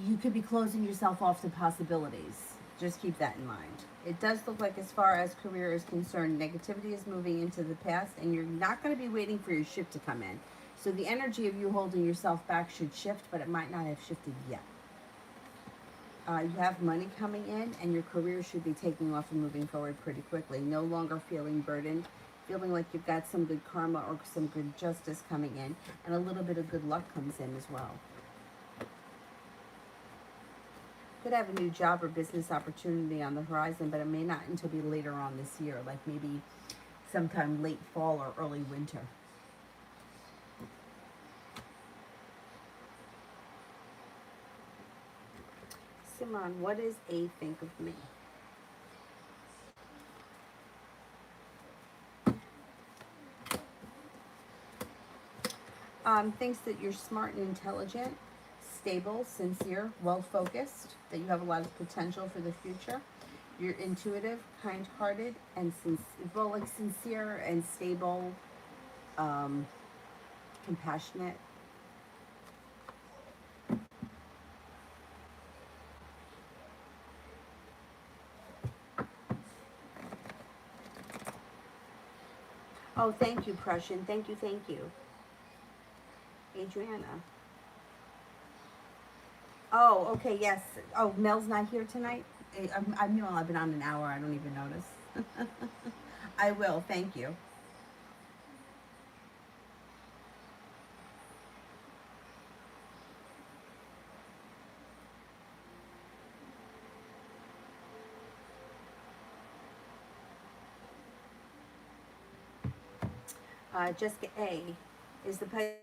you could be closing yourself off to possibilities. Just keep that in mind. It does look like, as far as career is concerned, negativity is moving into the past, and you're not going to be waiting for your shift to come in. So the energy of you holding yourself back should shift, but it might not have shifted yet. You have money coming in, and your career should be taking off and moving forward pretty quickly. No longer feeling burdened, feeling like you've got some good karma or some good justice coming in, and a little bit of good luck comes in as well. Could have a new job or business opportunity on the horizon, but it may not until be later on this year, like maybe sometime late fall or early winter. Simran, what is A think of me? Thinks that you're smart and intelligent, stable, sincere, well-focused, that you have a lot of potential for the future. You're intuitive, kind-hearted, and sincere and stable, compassionate. Oh, thank you, Prussian. Thank you, thank you. Adriana. Oh, okay, yes. Oh, Mel's not here tonight? I've been on an hour. I don't even notice. I will. Thank you. Jessica A. Is the Pisces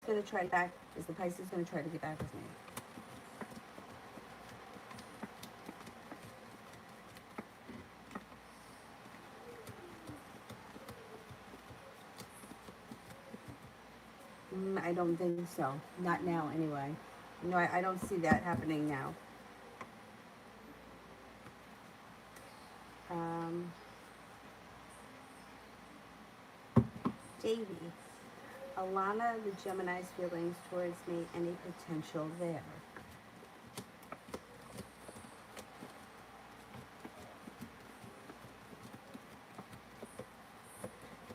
going to try back? Is the Pisces going to try to get back with me? I don't think so. Not now, anyway. No, I don't see that happening now. Davy. Alana, the Gemini's feelings towards me, any potential there?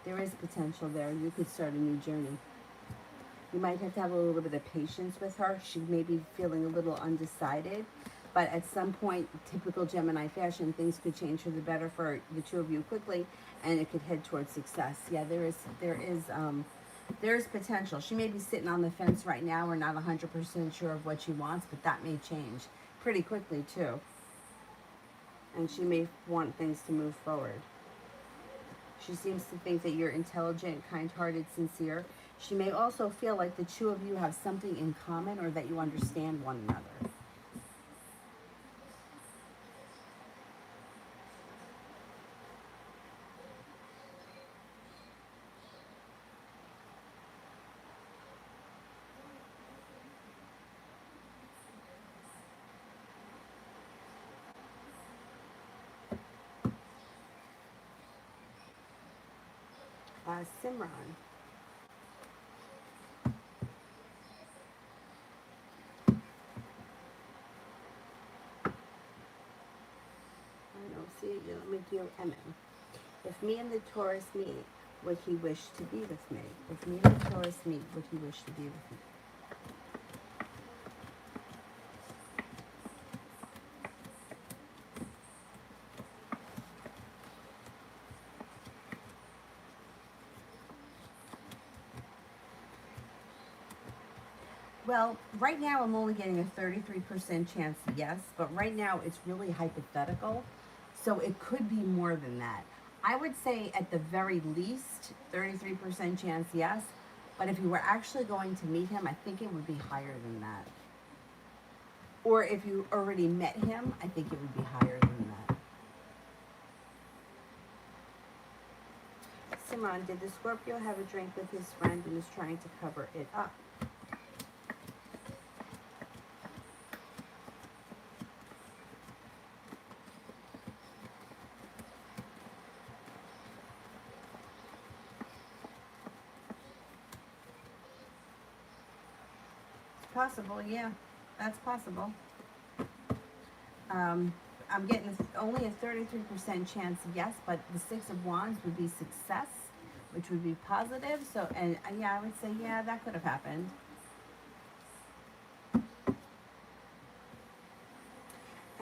There is potential there. You could start a new journey. You might have to have a little bit of patience with her. She may be feeling a little undecided, but at some point, typical Gemini fashion, things could change for the better for the two of you quickly, and it could head towards success. Yeah, there is potential. She may be sitting on the fence right now, or not 100% sure of what she wants, but that may change pretty quickly too. And she may want things to move forward. She seems to think that you're intelligent, kind-hearted, sincere. She may also feel like the two of you have something in common, or that you understand one another. Simran. I don't see it. Let me do MM. If me and the Taurus meet, would he wish to be with me? If me and the Taurus meet, would he wish to be with me? Well, right now I'm only getting a 33% chance yes, but right now it's really hypothetical, so it could be more than that. I would say at the very least 33% chance yes, But if you were actually going to meet him, I think it would be higher than that. Or if you already met him, I think it would be higher than that. Simran, did the Scorpio have a drink with his friend and is trying to cover it up? It's possible, yeah. That's possible. I'm getting only a 33% chance, yes, but the Six of Wands would be success, which would be positive. So, and yeah, I would say, yeah, that could have happened. I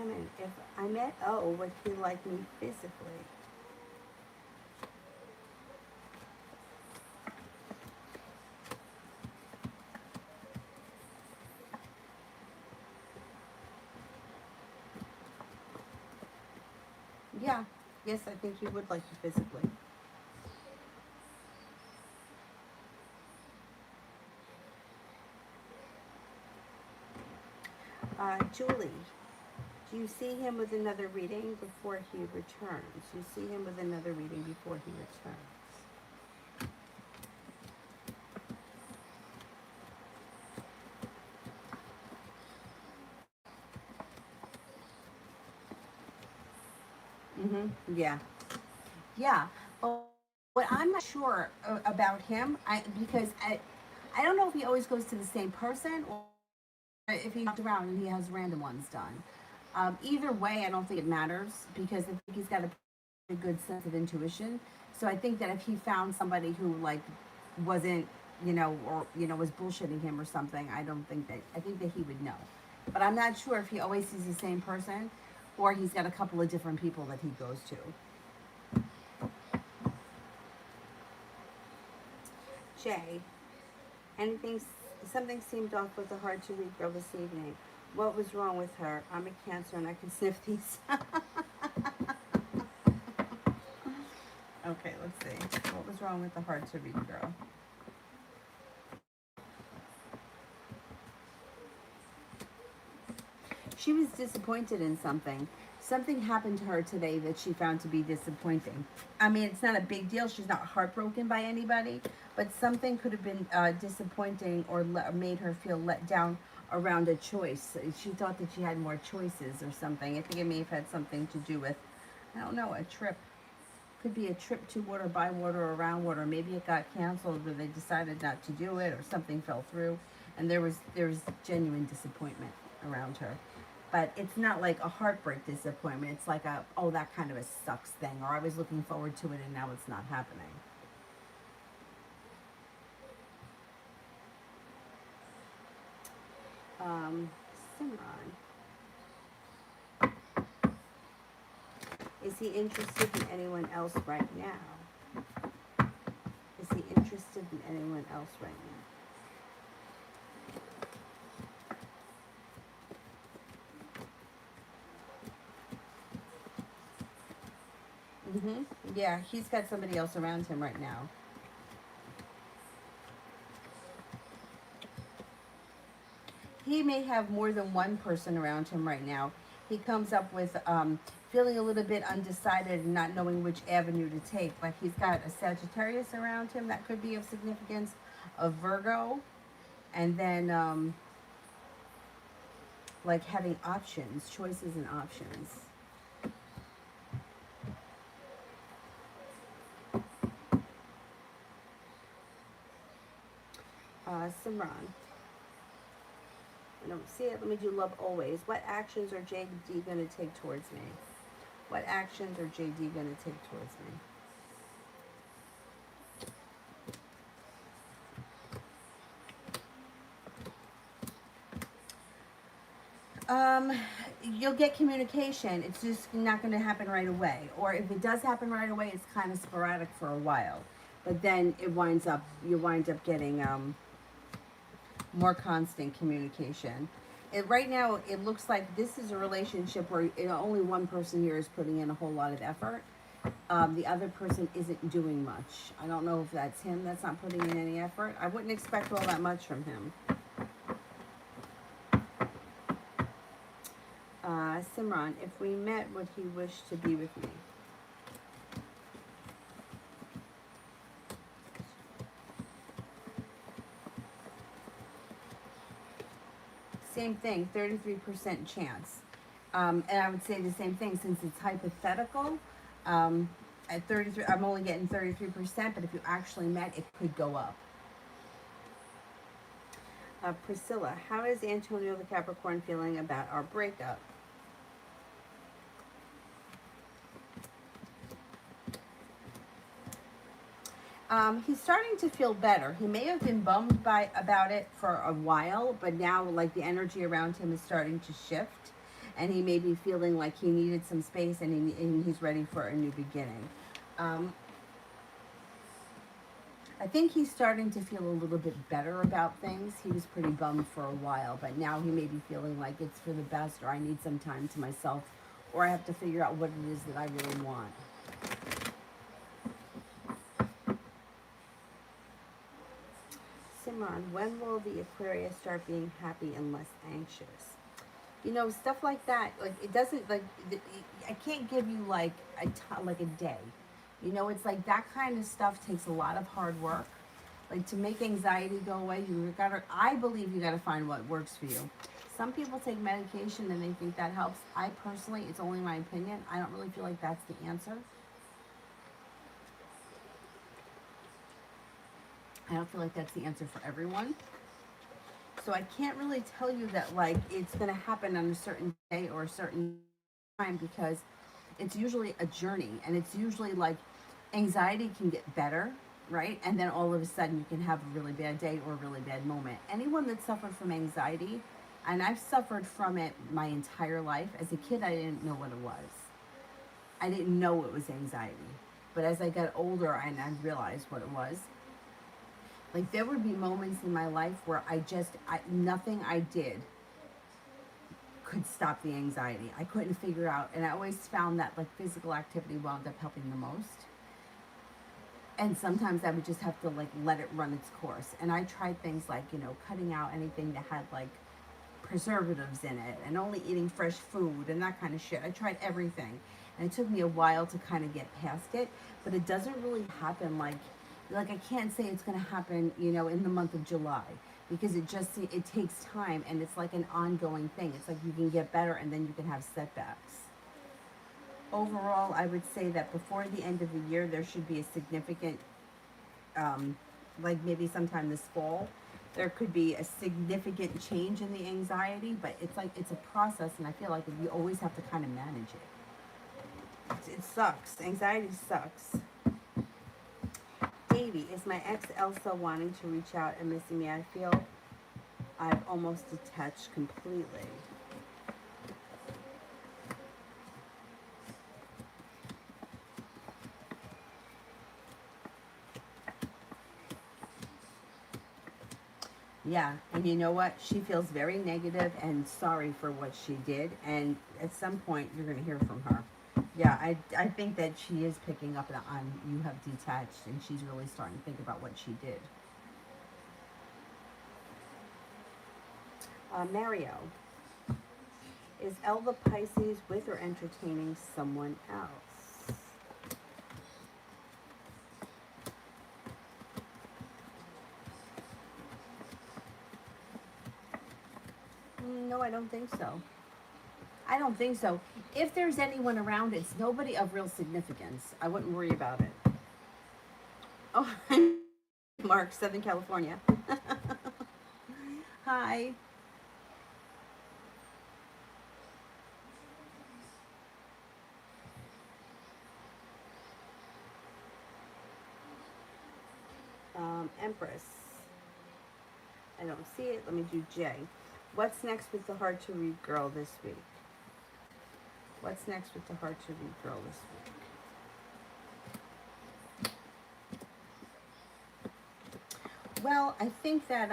mean, if I met O, would he like me physically? Yeah, yes, I think he would like you physically. Julie, do you see him with another reading before he returns? You see him with another reading before he returns. Yeah. Yeah. But I'm not sure about him. Because I don't know if he always goes to the same person or if he hops around and he has random ones done. Either way, I don't think it matters because I think he's got a pretty good sense of intuition. So I think that if he found somebody who like wasn't, or was bullshitting him or something, I think that he would know. But I'm not sure if he always sees the same person or he's got a couple of different people that he goes to. Jay, anything, something seemed off with the hard to read girl this evening. What was wrong with her? I'm a Cancer and I can sniff these. Okay, let's see. What was wrong with the hard to read girl? She was disappointed in something. Something happened to her today that she found to be disappointing. I mean, it's not a big deal. She's not heartbroken by anybody, but something could have been disappointing or made her feel let down around a choice. She thought that she had more choices or something. I think it may have had something to do with, I don't know, a trip. Could be a trip to water, by water, or around water. Maybe it got canceled or they decided not to do it or something fell through. And there was genuine disappointment around her. But it's not like a heartbreak disappointment. It's like a, oh, that kind of a sucks thing. Or I was looking forward to it and now it's not happening. Simran. Is he interested in anyone else right now? Is he interested in anyone else right now? Yeah, he's got somebody else around him right now. He may have more than one person around him right now. He comes up with feeling a little bit undecided and not knowing which avenue to take. But he's got a Sagittarius around him that could be of significance, a Virgo, and then like having options, choices and options. Simran. I don't see it. Let me do love always. What actions are JD going to take towards me? What actions are JD going to take towards me? You'll get communication. It's just not going to happen right away. Or if it does happen right away, it's kind of sporadic for a while. But then you wind up getting more constant communication. Right now, it looks like this is a relationship where only one person here is putting in a whole lot of effort. The other person isn't doing much. I don't know if that's him that's not putting in any effort. I wouldn't expect all that much from him. Simran, if we met, would he wish to be with me? Same thing, 33% chance. And I would say the same thing since it's hypothetical. At 33, I'm only getting 33%, but if you actually met, it could go up. Priscilla, how is Antonio the Capricorn feeling about our breakup? He's starting to feel better. He may have been bummed about it for a while, but now like the energy around him is starting to shift, and he may be feeling like he needed some space, and he's ready for a new beginning. I think he's starting to feel a little bit better about things. He was pretty bummed for a while, but now he may be feeling like it's for the best, or I need some time to myself, or I have to figure out what it is that I really want. Simran, when will the Aquarius start being happy and less anxious? You know, stuff like that, like it doesn't, like, I can't give you like a day. You know, it's like that kind of stuff takes a lot of hard work. Like to make anxiety go away, I believe you gotta find what works for you. Some people take medication and they think that helps. I personally, it's only my opinion, I don't really feel like that's the answer. I don't feel like that's the answer for everyone. So I can't really tell you that like it's going to happen on a certain day or a certain time, because it's usually a journey, and it's usually like anxiety can get better, right? And then all of a sudden you can have a really bad day or a really bad moment. Anyone that suffered from anxiety, and I've suffered from it my entire life. As a kid, I didn't know what it was. I didn't know it was anxiety. But as I got older and I realized what it was, like there would be moments in my life where nothing I did could stop the anxiety. I couldn't figure out, and I always found that like physical activity wound up helping the most. And sometimes I would just have to like let it run its course. And I tried things like, you know, cutting out anything that had like preservatives in it, and only eating fresh food and that kind of shit. I tried everything. And it took me a while to kind of get past it, but it doesn't really happen like I can't say it's going to happen, you know, in the month of July, because it takes time, and it's like an ongoing thing. It's like you can get better and then you can have setbacks. Overall, I would say that before the end of the year, there should be a significant, like maybe sometime this fall, there could be a significant change in the anxiety, but it's like, it's a process, and I feel like you always have to kind of manage it. It sucks. Anxiety sucks. Davey, is my ex Elsa wanting to reach out and missing me? I feel I've almost detached completely. Yeah, and you know what? She feels very negative and sorry for what she did, and at some point you're going to hear from her. Yeah, I think that she is picking up on you have detached, and she's really starting to think about what she did. Mario, is Elva Pisces with or entertaining someone else? No, I don't think so. I don't think so. If there's anyone around, it's nobody of real significance. I wouldn't worry about it. Oh, Mark, Southern California. Hi. Empress. I don't see it. Let me do J. What's next with the hard to read girl this week? What's next with the hard to read girl this week? Well, I think that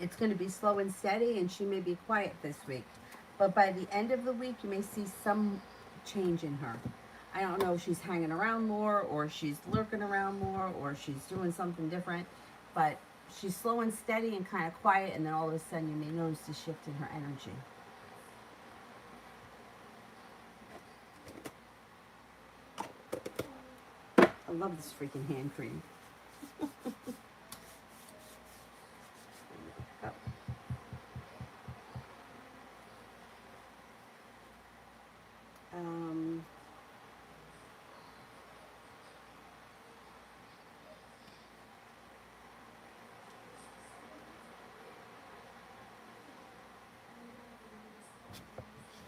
it's going to be slow and steady, and she may be quiet this week. But by the end of the week, you may see some change in her. I don't know if she's hanging around more or she's lurking around more or she's doing something different, but she's slow and steady and kind of quiet, and then all of a sudden you may notice a shift in her energy. I love this freaking hand cream. Um,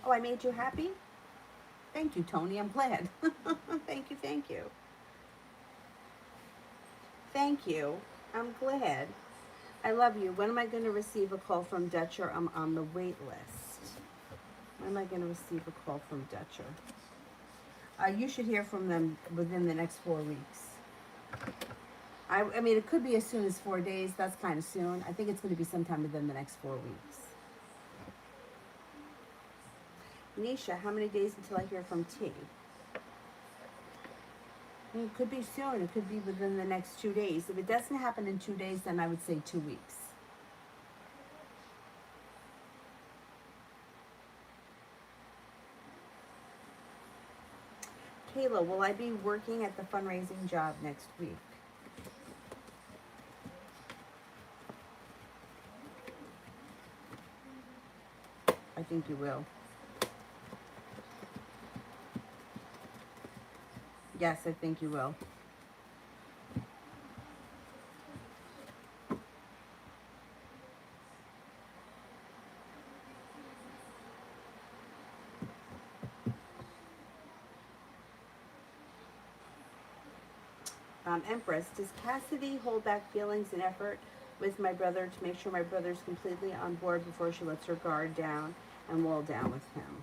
oh, I made you happy? Thank you, Tony. I'm glad. Thank you, thank you. Thank you. I'm glad. I love you. When am I going to receive a call from Dutcher? I'm on the wait list. When am I going to receive a call from Dutcher? You should hear from them within the next 4 weeks. I mean, it could be as soon as 4 days. That's kind of soon. I think it's going to be sometime within the next 4 weeks. Nisha, how many days until I hear from T? It could be soon. It could be within the next 2 days. If it doesn't happen in 2 days, then I would say 2 weeks. Kayla, will I be working at the fundraising job next week? I think you will. Yes, I think you will. Empress, does Cassidy hold back feelings and effort with my brother to make sure my brother's completely on board before she lets her guard down and wall down with him?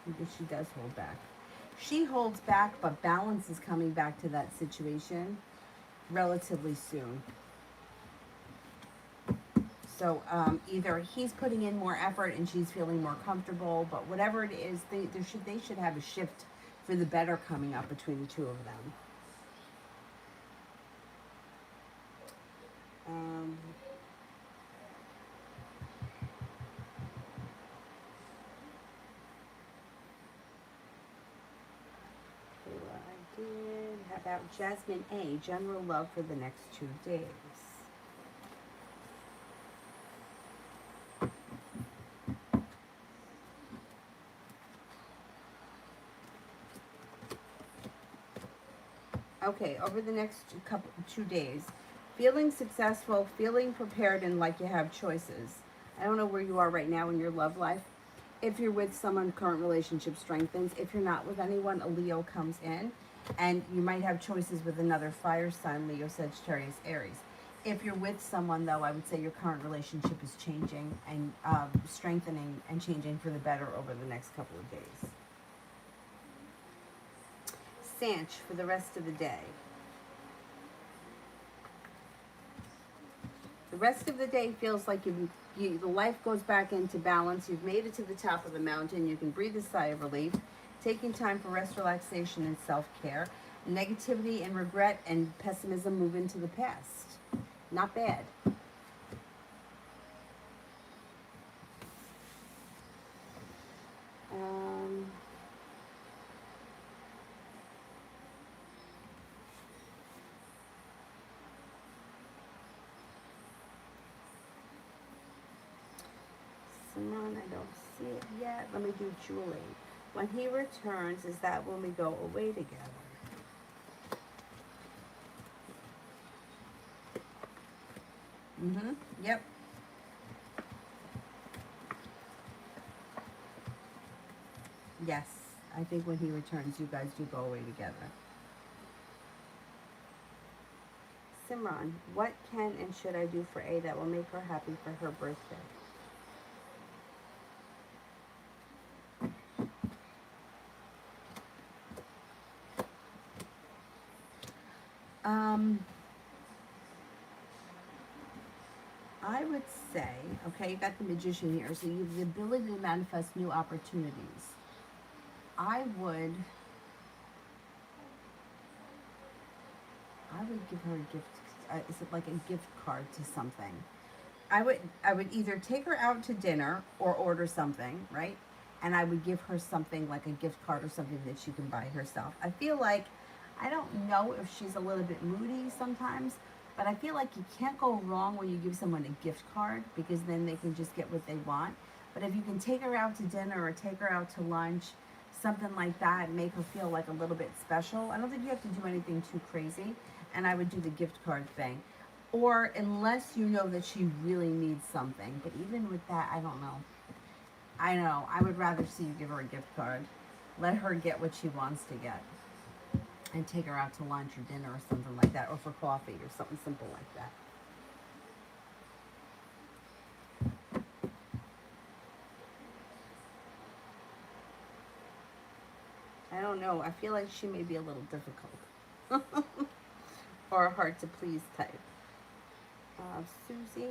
Because she does hold back. She holds back, but balance is coming back to that situation relatively soon. So either he's putting in more effort and she's feeling more comfortable, but whatever it is, they should have a shift for the better coming up between the two of them. I did. How about Jasmine A? General love for the next 2 days. Okay, over the next 2 days, feeling successful, feeling prepared, and like you have choices. I don't know where you are right now in your love life. If you're with someone, current relationship strengthens. If you're not with anyone, a Leo comes in, and you might have choices with another fire sign, Leo, Sagittarius, Aries. If you're with someone, though, I would say your current relationship is changing and strengthening and changing for the better over the next couple of days. Sanch for the rest of the day. The rest of the day feels like the life goes back into balance. You've made it to the top of the mountain. You can breathe a sigh of relief. Taking time for rest, relaxation, and self-care. Negativity and regret and pessimism move into the past. Not bad. Simone, I don't see it yet. Let me do Julie. When he returns, is that when we go away together? Yep. Yes, I think when he returns, you guys do go away together. Simran, what can and should I do for A that will make her happy for her birthday? I would say, okay, you got the Magician here, so you have the ability to manifest new opportunities. I would give her a gift. Is it like a gift card to something? I would either take her out to dinner or order something, right? And I would give her something like a gift card or something that she can buy herself. I feel like, I don't know if she's a little bit moody sometimes, but I feel like you can't go wrong when you give someone a gift card, because then they can just get what they want. But if you can take her out to dinner or take her out to lunch, something like that, make her feel like a little bit special. I don't think you have to do anything too crazy. And I would do the gift card thing. Or unless you know that she really needs something. But even with that, I don't know. I know. I would rather see you give her a gift card. Let her get what she wants to get. And take her out to lunch or dinner or something like that. Or for coffee or something simple like that. I don't know. I feel like she may be a little difficult. Or a hard to please type. Susie,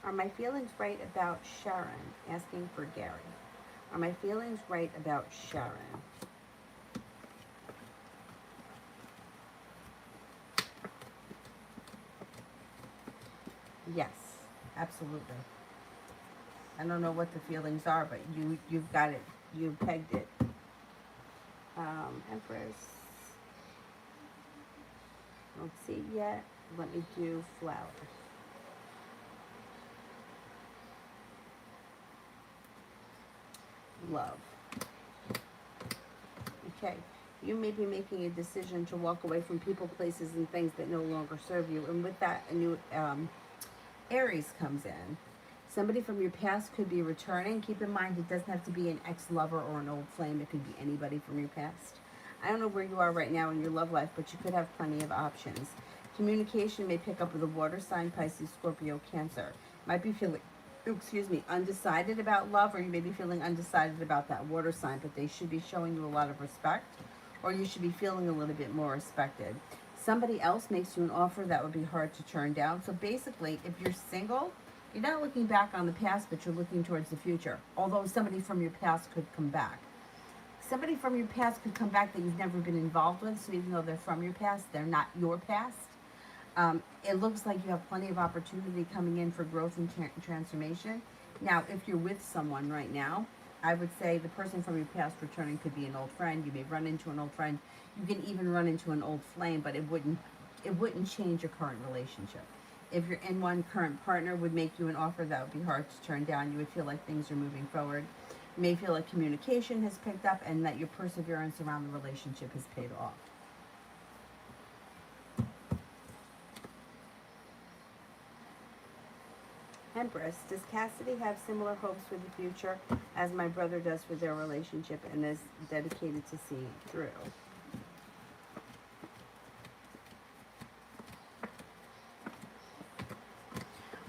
are my feelings right about Sharon? Asking for Gary. Are my feelings right about Sharon? Yes, absolutely. I don't know what the feelings are, but you've got it. You pegged it. Empress. Don't see it yet. Let me do flower. Love. Okay. You may be making a decision to walk away from people, places, and things that no longer serve you. And with that, a new Aries comes in. Somebody from your past could be returning. Keep in mind, it doesn't have to be an ex-lover or an old flame. It could be anybody from your past. I don't know where you are right now in your love life, but you could have plenty of options. Communication may pick up with a water sign, Pisces, Scorpio, Cancer. Might be feeling, undecided about love, or you may be feeling undecided about that water sign, but they should be showing you a lot of respect, or you should be feeling a little bit more respected. Somebody else makes you an offer that would be hard to turn down. So basically, if you're single, you're not looking back on the past, but you're looking towards the future. Although somebody from your past could come back. Somebody from your past could come back that you've never been involved with. So even though they're from your past, they're not your past. It looks like you have plenty of opportunity coming in for growth and transformation. Now, if you're with someone right now, I would say the person from your past returning could be an old friend. You may run into an old friend. You can even run into an old flame, but it wouldn't change your current relationship. If you're in one, current partner would make you an offer that would be hard to turn down. You would feel like things are moving forward. You may feel like communication has picked up and that your perseverance around the relationship has paid off. Empress, does Cassidy have similar hopes for the future as my brother does for their relationship and is dedicated to seeing it through?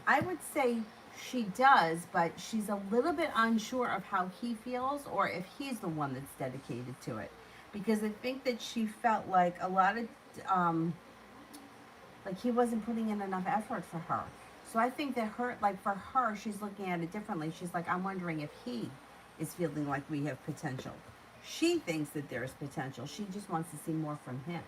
I would say she does, but she's a little bit unsure of how he feels or if he's the one that's dedicated to it. Because I think that she felt like a lot of, like he wasn't putting in enough effort for her. So I think that like for her, she's looking at it differently. She's like, I'm wondering if he is feeling like we have potential. She thinks that there is potential. She just wants to see more from him.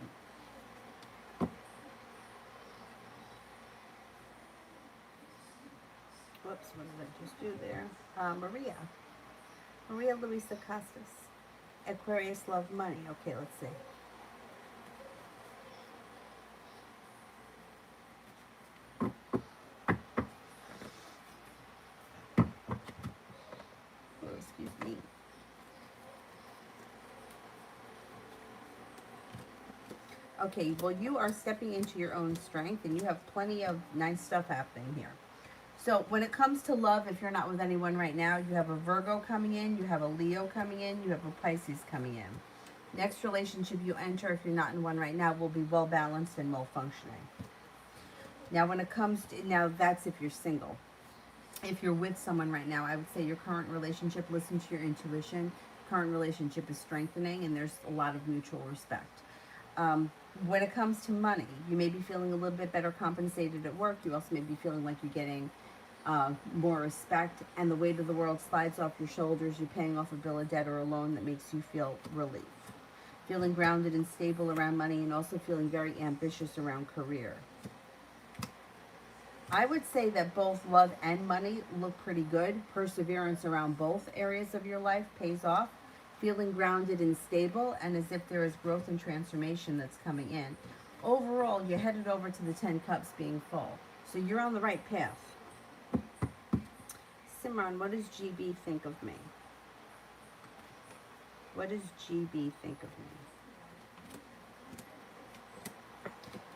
Whoops, what did I just do there? Maria Luisa Costas. Aquarius love money. Okay, let's see. Oh, excuse me. Okay, well, you are stepping into your own strength and you have plenty of nice stuff happening here. So when it comes to love, if you're not with anyone right now, you have a Virgo coming in, you have a Leo coming in, you have a Pisces coming in. Next relationship you enter, if you're not in one right now, will be well balanced and well functioning. Now when it comes to, now that's if you're single. If you're with someone right now, I would say your current relationship, listen to your intuition. Current relationship is strengthening and there's a lot of mutual respect. When it comes to money, you may be feeling a little bit better compensated at work. You also may be feeling like you're getting more respect, and the weight of the world slides off your shoulders. You're paying off a bill of debt or a loan that makes you feel relief. Feeling grounded and stable around money, and also feeling very ambitious around career. I would say that both love and money look pretty good. Perseverance around both areas of your life pays off. Feeling grounded and stable, and as if there is growth and transformation that's coming in. Overall, you're headed over to the 10 cups being full. So you're on the right path. Simran, what does GB think of me? What does GB think of me?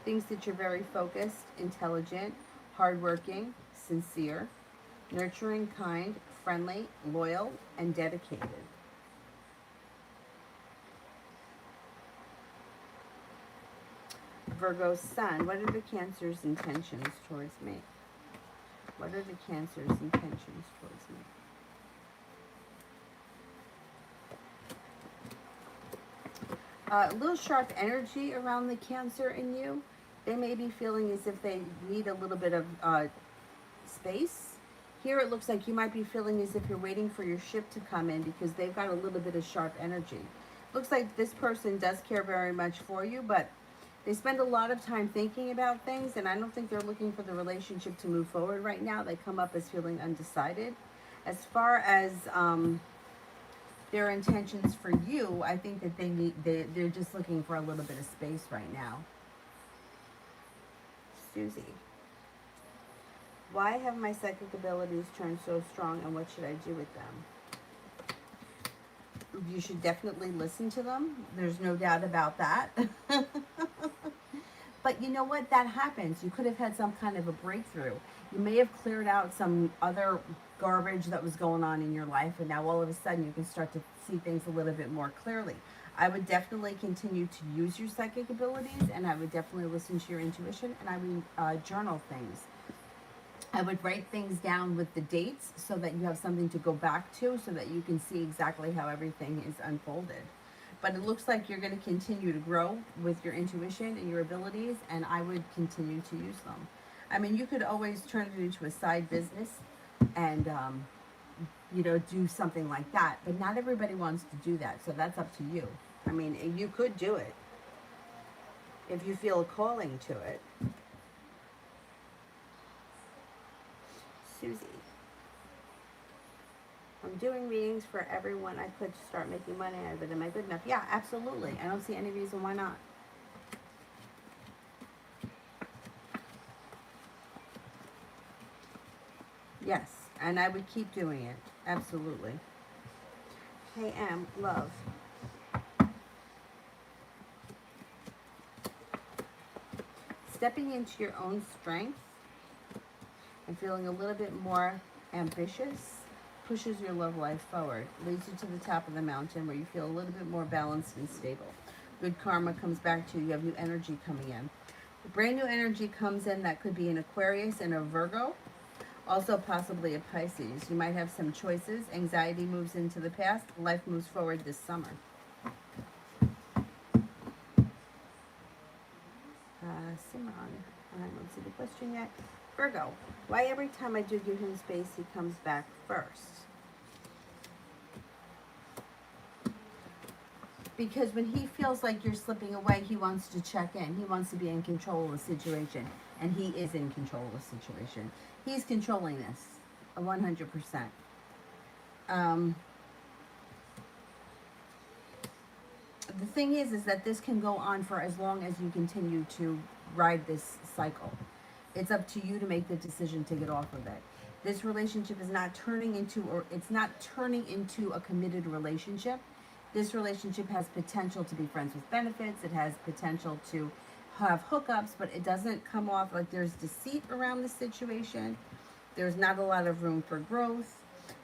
Thinks that you're very focused, intelligent, hardworking, sincere, nurturing, kind, friendly, loyal, and dedicated. Virgo Sun, what are the Cancer's intentions towards me? What are the Cancer's intentions towards me? A little sharp energy around the Cancer in you. They may be feeling as if they need a little bit of space. Here it looks like you might be feeling as if you're waiting for your ship to come in because they've got a little bit of sharp energy. Looks like this person does care very much for you, but they spend a lot of time thinking about things, and I don't think they're looking for the relationship to move forward right now. They come up as feeling undecided. As far as their intentions for you, I think that they're just looking for a little bit of space right now. Susie, why have my psychic abilities turned so strong, and what should I do with them? You should definitely listen to them. There's no doubt about that. But you know what? That happens. You could have had some kind of a breakthrough. You may have cleared out some other garbage that was going on in your life, and now all of a sudden you can start to see things a little bit more clearly. I would definitely continue to use your psychic abilities, and I would definitely listen to your intuition, and I would journal things. I would write things down with the dates so that you have something to go back to, so that you can see exactly how everything is unfolded. But it looks like you're going to continue to grow with your intuition and your abilities, and I would continue to use them. I mean, you could always turn it into a side business and, you know, do something like that. But not everybody wants to do that, so that's up to you. I mean, you could do it if you feel a calling to it. Susie, I'm doing readings for everyone I could to start making money out of it. Am I good enough? Yeah, absolutely. I don't see any reason why not. Yes, and I would keep doing it. Absolutely. KM, love. Stepping into your own strength and feeling a little bit more ambitious pushes your love life forward, leads you to the top of the mountain where you feel a little bit more balanced and stable. Good karma comes back to you. You have new energy coming in. Brand new energy comes in that could be an Aquarius and a Virgo, also possibly a Pisces. You might have some choices. Anxiety moves into the past. Life moves forward this summer. Simran, I don't see the question yet. Virgo, why every time I do give him space, he comes back first? Because when he feels like you're slipping away, he wants to check in. He wants to be in control of the situation. And he is in control of the situation. He's controlling this 100%. The thing is that this can go on for as long as you continue to ride this cycle. It's up to you to make the decision to get off of it. This relationship is not turning into, or it's not turning into a committed relationship. This relationship has potential to be friends with benefits. It has potential to have hookups, but it doesn't come off like there's deceit around the situation. There's not a lot of room for growth.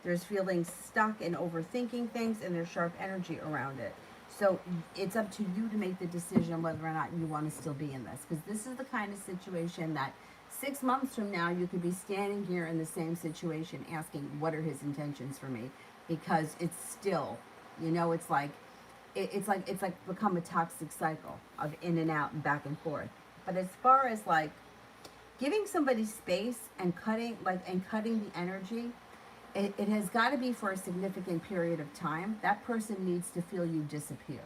There's feeling stuck and overthinking things, and there's sharp energy around it. So it's up to you to make the decision whether or not you want to still be in this. Because this is the kind of situation that 6 months from now, you could be standing here in the same situation asking, what are his intentions for me? Because it's still, you know, it's like become a toxic cycle of in and out and back and forth. But as far as like Giving somebody space and cutting the energy, it has got to be for a significant period of time. That person needs to feel you disappear.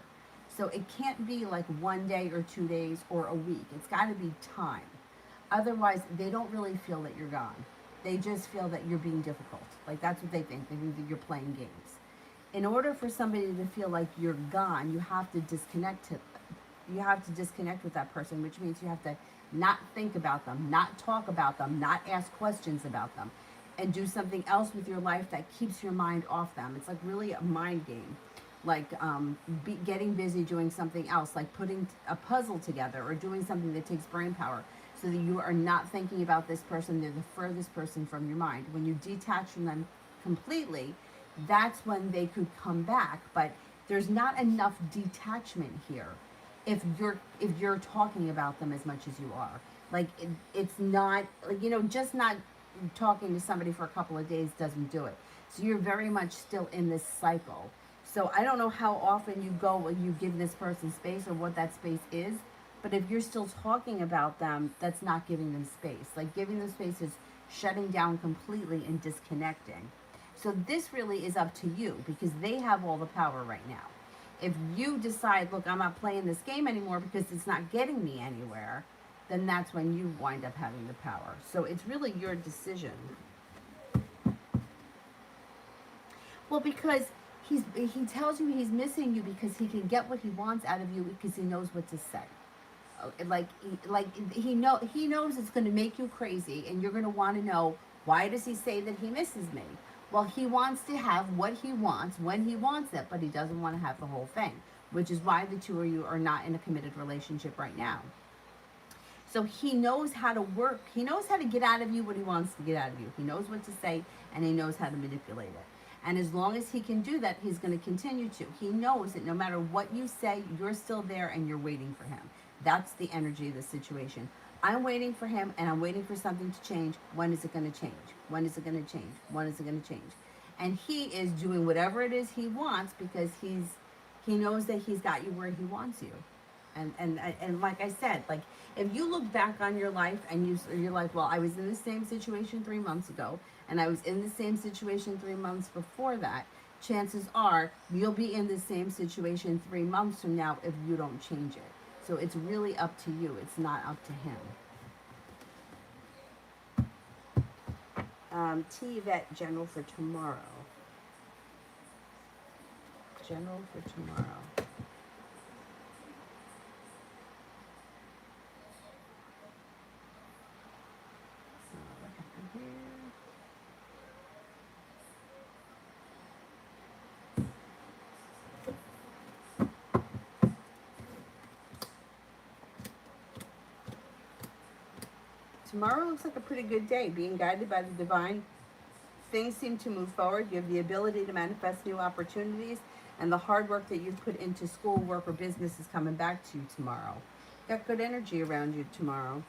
So it can't be like 1 day or 2 days or a week. It's got to be time. Otherwise, they don't really feel that you're gone. They just feel that you're being difficult. Like that's what they think. They think that you're playing games. In order for somebody to feel like you're gone, you have to disconnect. You have to disconnect with that person, which means you have to not think about them, not talk about them, not ask questions about them, and do something else with your life that keeps your mind off them. It's like really a mind game, like getting busy doing something else, like putting a puzzle together or doing something that takes brain power, so that you are not thinking about this person. They're the furthest person from your mind. When you detach from them completely, that's when they could come back. But there's not enough detachment here if you're talking about them as much as you are. Like it's not like, just not talking to somebody for a couple of days doesn't do it. So you're very much still in this cycle. So I don't know how often you go when you give this person space or what that space is, but if you're still talking about them, that's not giving them space. Like giving them space is shutting down completely and disconnecting. So this really is up to you, because they have all the power right now. If you decide, look, I'm not playing this game anymore because it's not getting me anywhere, then that's when you wind up having the power. So it's really your decision. Well, because he tells you he's missing you because he can get what he wants out of you because he knows what to say. He knows it's going to make you crazy, and you're going to want to know, why does he say that he misses me? Well, he wants to have what he wants when he wants it, but he doesn't want to have the whole thing, which is why the two of you are not in a committed relationship right now. So he knows how to work. He knows how to get out of you what he wants to get out of you. He knows what to say, and he knows how to manipulate it. And as long as he can do that, he's going to continue to. He knows that no matter what you say, you're still there and you're waiting for him. That's the energy of the situation. I'm waiting for him, and I'm waiting for something to change. When is it going to change? When is it going to change? When is it going to change? And he is doing whatever it is he wants because he knows that he's got you where he wants you. And like I said, like if you look back on your life and you're like, well, I was in the same situation 3 months ago, and I was in the same situation 3 months before that, chances are you'll be in the same situation 3 months from now if you don't change it. So it's really up to you. It's not up to him. T-Vet General for tomorrow. General for tomorrow. What happened here? Tomorrow looks like a pretty good day. Being guided by the divine, things seem to move forward. You have the ability to manifest new opportunities, and the hard work that you've put into school, work, or business is coming back to you tomorrow. Got good energy around you tomorrow.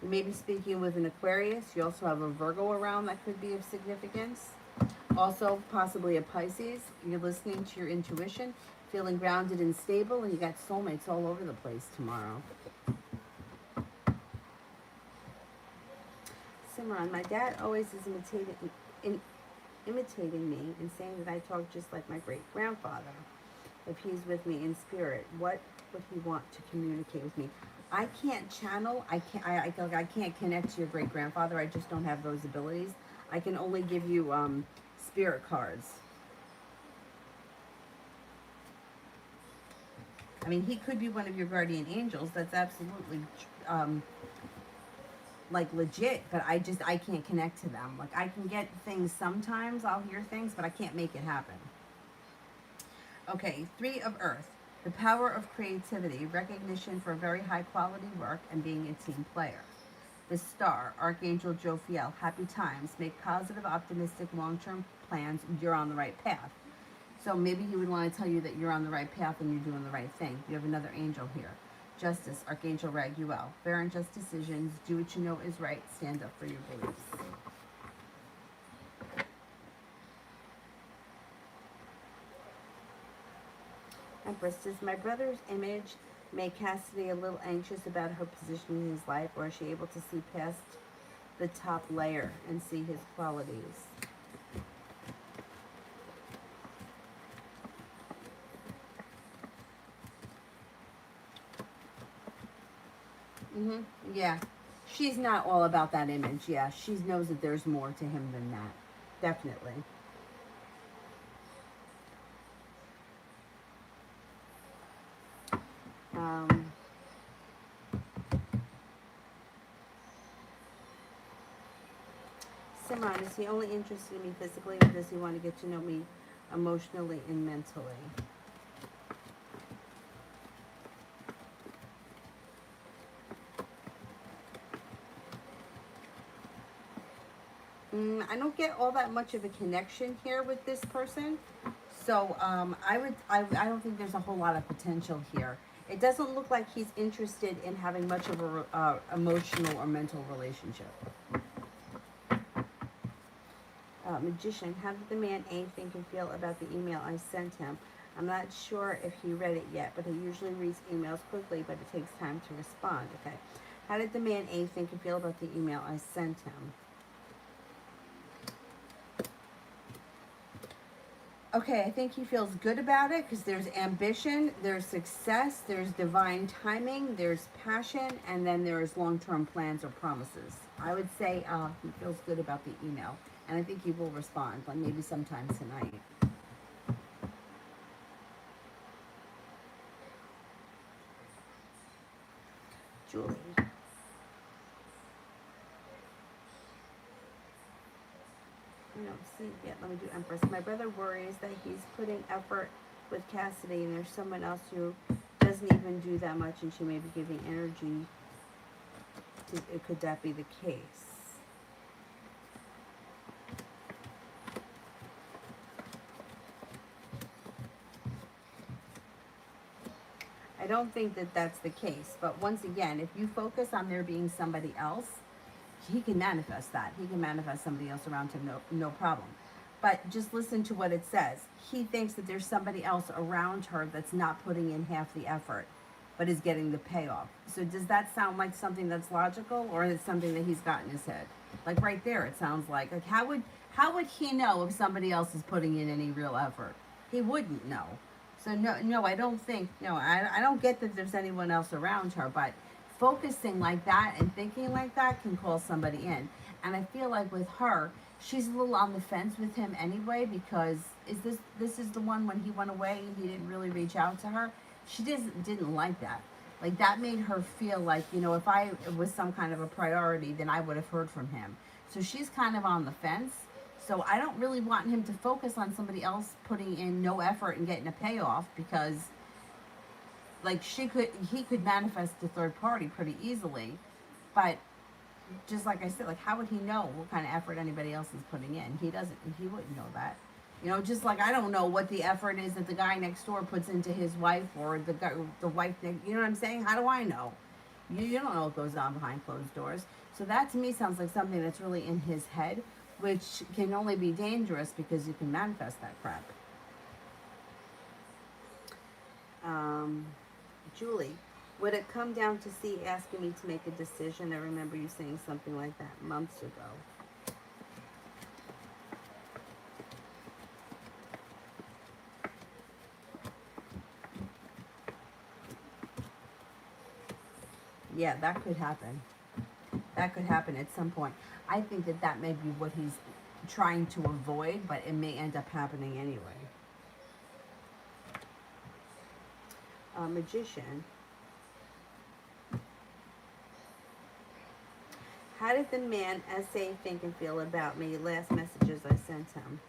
You may be speaking with an Aquarius. You also have a Virgo around that could be of significance. Also, possibly a Pisces. You're listening to your intuition, feeling grounded and stable, and you got soulmates all over the place tomorrow. Cimarron, my dad always is imitating me and saying that I talk just like my great-grandfather. If he's with me in spirit, what would he want to communicate with me? I can't channel. I can't connect to your great-grandfather. I just don't have those abilities. I can only give you spirit cards. I mean, he could be one of your guardian angels. That's absolutely like legit, but I can't connect to them. Like I can get things sometimes, I'll hear things, but I can't make it happen. Okay, 3 of Earth. The power of creativity, recognition for very high quality work, and being a team player. The Star, Archangel Jophiel, happy times, make positive, optimistic, long-term plans, you're on the right path. So maybe he would want to tell you that you're on the right path and you're doing the right thing. You have another angel here. Justice, Archangel Raguel. Fair and just decisions. Do what you know is right. Stand up for your beliefs. Empress is my brother's image Make Cassidy a little anxious about her position in his life, or is she able to see past the top layer and see his qualities? Yeah. She's not all about that image. Yeah, she knows that there's more to him than that. Definitely. Um, Simran, is he only interested in me physically, or does he want to get to know me emotionally and mentally? I don't get all that much of a connection here with this person. So I don't think there's a whole lot of potential here. It doesn't look like he's interested in having much of a emotional or mental relationship. Magician, how did the man A think and feel about the email I sent him? I'm not sure if he read it yet, but he usually reads emails quickly, but it takes time to respond. Okay. How did the man A think and feel about the email I sent him? Okay, I think he feels good about it because there's ambition, there's success, there's divine timing, there's passion, and then there's long-term plans or promises. I would say he feels good about the email, and I think he will respond, like maybe sometime tonight. Julie. I don't see it yet. Let me do Empress. My brother worries that he's putting effort with Cassidy, and there's someone else who doesn't even do that much, and she may be giving energy. Could that be the case? I don't think that that's the case. But once again, if you focus on there being somebody else, he can manifest that. He can manifest somebody else around him, no problem. But just listen to what it says. He thinks that there's somebody else around her that's not putting in half the effort, but is getting the payoff. So does that sound like something that's logical, or is it something that he's got in his head? Like right there, it sounds like how would he know if somebody else is putting in any real effort? He wouldn't know. So no, I don't think, I don't get that there's anyone else around her, but focusing like that and thinking like that can call somebody in. And I feel like with her, she's a little on the fence with him anyway, because this is the one when he went away and he didn't really reach out to her. She didn't like that. Like that made her feel like, if I was some kind of a priority, then I would have heard from him. So she's kind of on the fence. So I don't really want him to focus on somebody else putting in no effort and getting a payoff, because like he could manifest the third party pretty easily. But just like I said, like how would he know what kind of effort anybody else is putting in? He wouldn't know that. Just like I don't know what the effort is that the guy next door puts into his wife, or the wife, you know what I'm saying? How do I know? You don't know what goes on behind closed doors. So that to me sounds like something that's really in his head, which can only be dangerous because you can manifest that crap. Julie, would it come down to C asking me to make a decision? I remember you saying something like that months ago. Yeah, that could happen. That could happen at some point. I think that may be what he's trying to avoid, but it may end up happening anyway. Magician. How did the man SA think and feel about me? Last messages I sent him.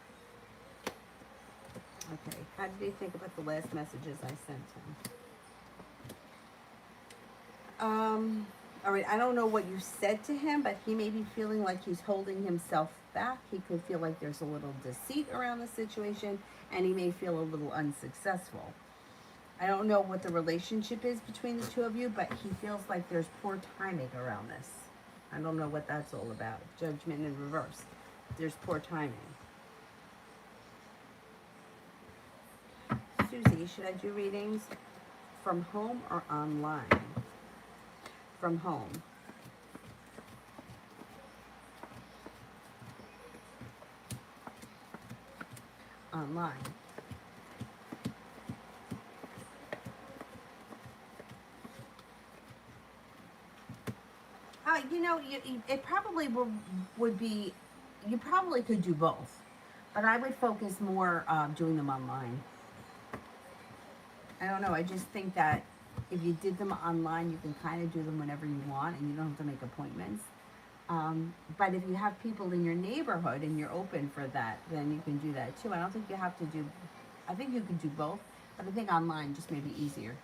Okay, how did he think about the last messages I sent him? All right, I don't know what you said to him, but he may be feeling like he's holding himself back. He could feel like there's a little deceit around the situation, and he may feel a little unsuccessful. I don't know what the relationship is between the two of you, but he feels like there's poor timing around this. I don't know what that's all about. Judgment in reverse. There's poor timing. Susie, should I do readings from home or online? From home. Online. You know, it probably would be, you probably could do both, but I would focus more doing them online. I don't know. I just think that if you did them online, you can kind of do them whenever you want, and you don't have to make appointments. But if you have people in your neighborhood and you're open for that, then you can do that too. I don't think you have to do. I think you can do both, but I think online just may be easier.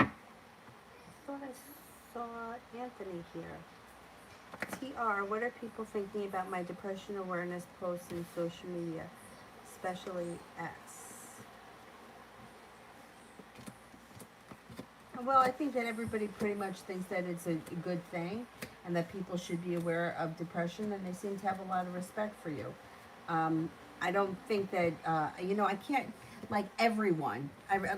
I thought I saw Anthony here. TR, what are people thinking about my depression awareness posts in social media, especially X? Well, I think that everybody pretty much thinks that it's a good thing and that people should be aware of depression, and they seem to have a lot of respect for you. I don't think that, you know, I can't, like everyone,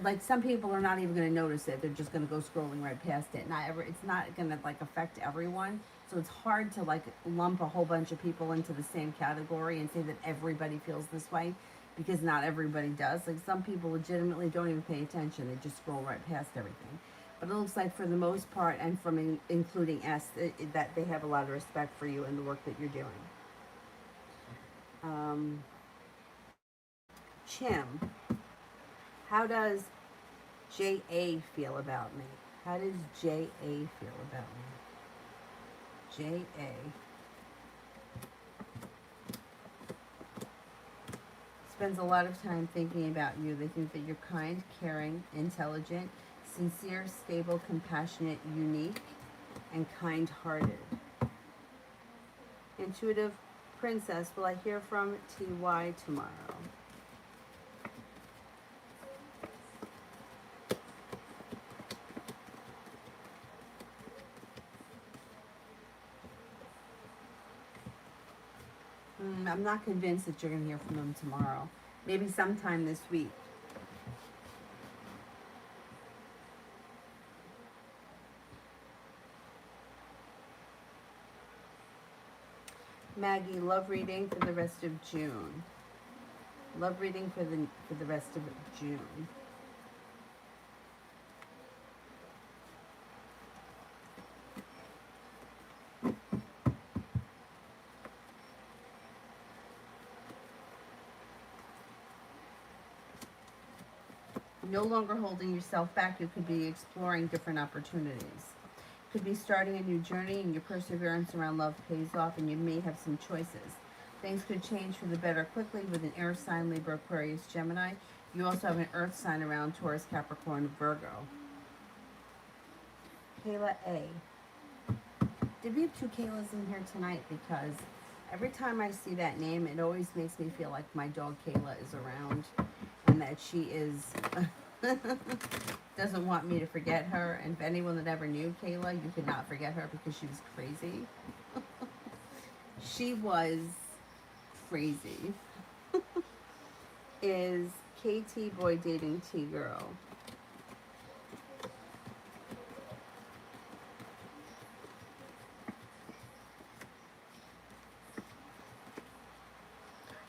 like some people are not even going to notice it. They're just going to go scrolling right past it. It's not going to like affect everyone. So it's hard to like lump a whole bunch of people into the same category and say that everybody feels this way, because not everybody does. Like some people legitimately don't even pay attention. They just scroll right past everything. But it looks like for the most part, and from including S, that they have a lot of respect for you and the work that you're doing. Chim, how does J.A. feel about me? How does J.A. feel about me? J.A. spends a lot of time thinking about you. They think that you're kind, caring, intelligent, sincere, stable, compassionate, unique, and kind-hearted. Intuitive Princess, will I hear from TY tomorrow? I'm not convinced that you're going to hear from them tomorrow. Maybe sometime this week. Maggie, love reading for the rest of June. Love reading for the rest of June. No longer holding yourself back. You could be exploring different opportunities. Could be starting a new journey, and your perseverance around love pays off, and you may have some choices. Things could change for the better quickly with an air sign, Libra, Aquarius, Gemini. You also have an earth sign around Taurus, Capricorn, Virgo. Kayla A. Did we have two Kaylas in here tonight? Because every time I see that name, it always makes me feel like my dog Kayla is around, and that she is doesn't want me to forget her. And if anyone that ever knew Kayla, you could not forget her because she was crazy. She was crazy. Is KT boy dating T girl?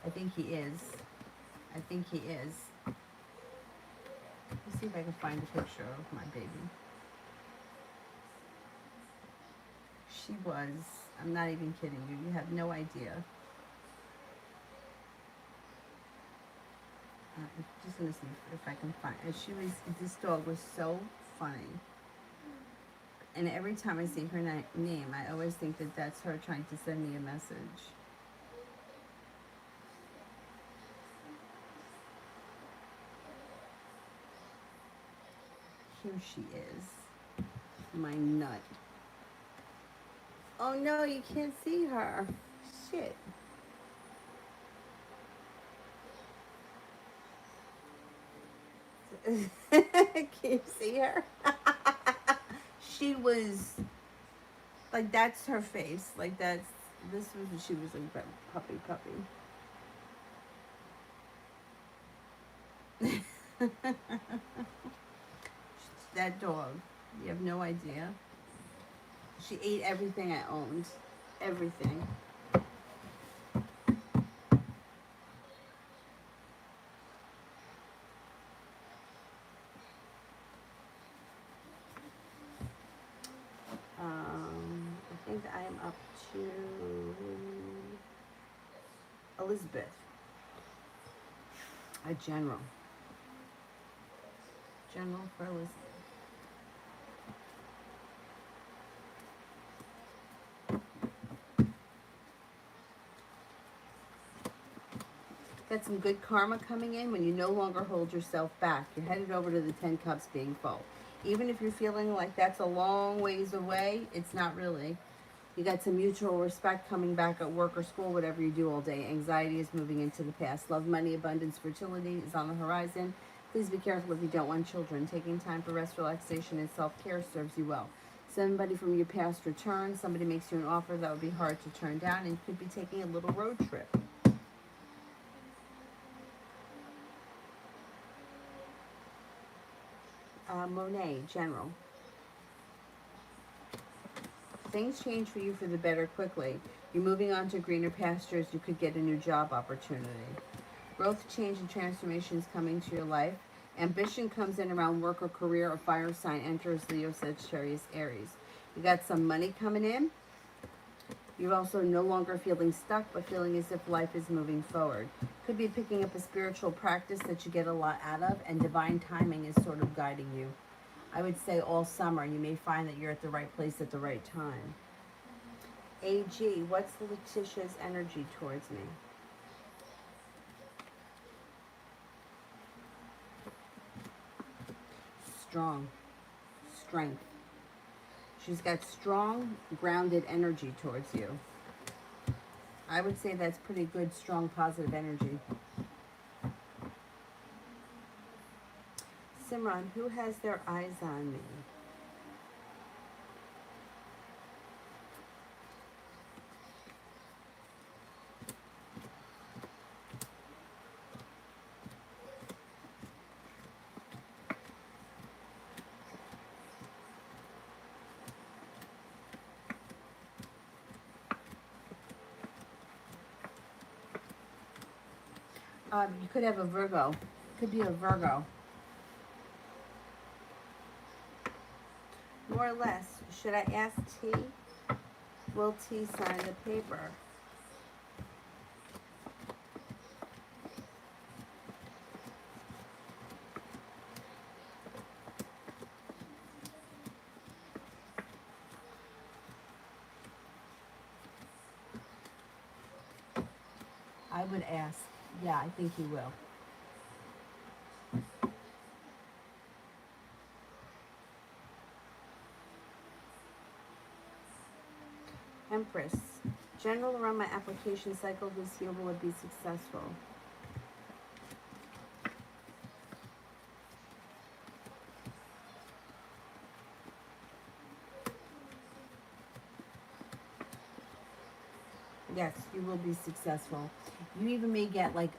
I think he is. I think he is. Let's see if I can find a picture of my baby. She was, I'm not even kidding you. You have no idea. I'm just going to see if I can find it. This dog was so funny. And every time I see her name, I always think that that's her trying to send me a message. Here she is. My nut. Oh no, you can't see her. Shit. Can you see her? She was like, that's her face. Like, this was when she was a puppy. That dog. You have no idea. She ate everything I owned. Everything. I think I am up to Elizabeth. A general. General for Elizabeth. Got some good karma coming in when you no longer hold yourself back. You're headed over to the 10 cups being full. Even if you're feeling like that's a long ways away, it's not really. You got some mutual respect coming back at work or school, whatever you do all day. Anxiety is moving into the past. Love, money, abundance, fertility is on the horizon. Please be careful if you don't want children. Taking time for rest, relaxation, and self-care serves you well. Somebody from your past returns. Somebody makes you an offer that would be hard to turn down, and you could be taking a little road trip. Monet, general. Things change for you for the better quickly. You're moving on to greener pastures. You could get a new job opportunity. Growth, change, and transformation is coming to your life. Ambition comes in around work or career. A fire sign enters Leo, Sagittarius, Aries. You got some money coming in. You're also no longer feeling stuck, but feeling as if life is moving forward. Could be picking up a spiritual practice that you get a lot out of, and divine timing is sort of guiding you. I would say all summer you may find that you're at the right place at the right time. AG, what's Letitia's energy towards me? Strong. Strength. She's got strong, grounded energy towards you. I would say that's pretty good, strong, positive energy. Simran, who has their eyes on me? You could have a Virgo. Could be a Virgo. More or less, should I ask T? Will T sign the paper? I would ask. Yeah, I think he will. Empress. General around my application cycle this year, will it be successful? Yes, you will be successful. You even may get like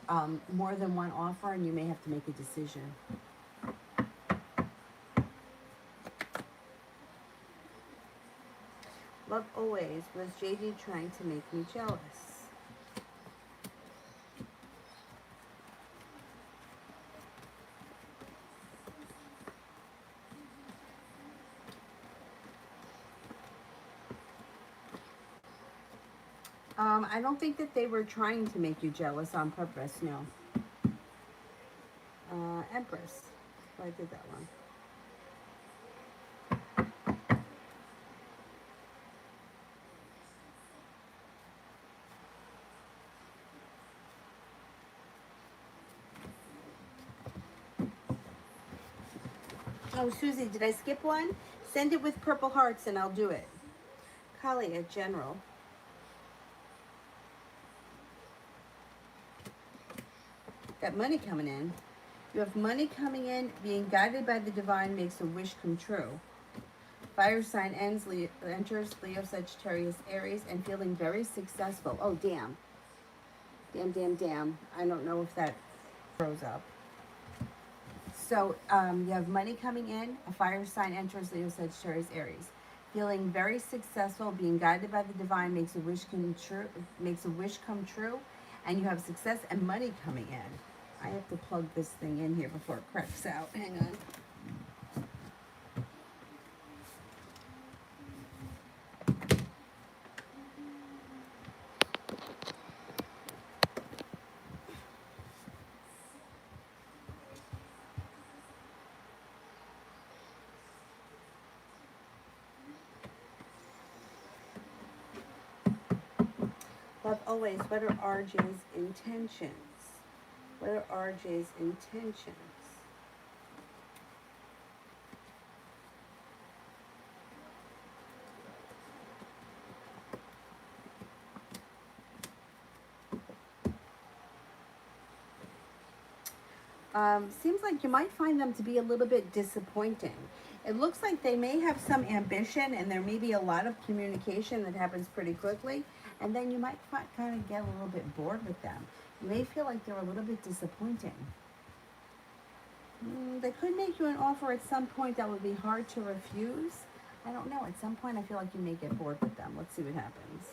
more than one offer, and you may have to make a decision. Love always. Was JD trying to make me jealous? I don't think that they were trying to make you jealous on purpose, no. Empress. Oh, I did that one. Oh, Susie, did I skip one? Send it with purple hearts and I'll do it. Kalia, general. Got money coming in. You have money coming in. Being guided by the divine makes a wish come true. Fire sign enters Leo, Sagittarius, Aries, and feeling very successful. Oh, damn. Damn. I don't know if that froze up. So you have money coming in. A fire sign enters Leo, Sagittarius, Aries. Feeling very successful, being guided by the divine makes a wish come true. And you have success and money coming in. I have to plug this thing in here before it cracks out. Hang on. Love always. What are RJ's intentions? What are RJ's intentions? Seems like you might find them to be a little bit disappointing. It looks like they may have some ambition and there may be a lot of communication that happens pretty quickly. And then you might kind of get a little bit bored with them. You may feel like they're a little bit disappointing. They could make you an offer at some point that would be hard to refuse. I don't know. At some point, I feel like you may get bored with them. Let's see what happens.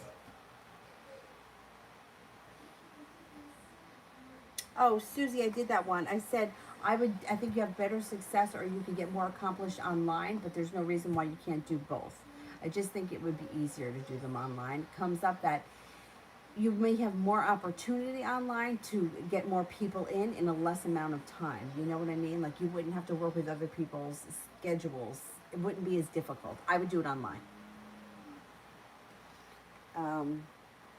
Oh, Susie, I did that one. I said I think you have better success or you could get more accomplished online, but there's no reason why you can't do both. I just think it would be easier to do them online. It comes up that you may have more opportunity online to get more people in a less amount of time. You know what I mean? Like you wouldn't have to work with other people's schedules. It wouldn't be as difficult. I would do it online.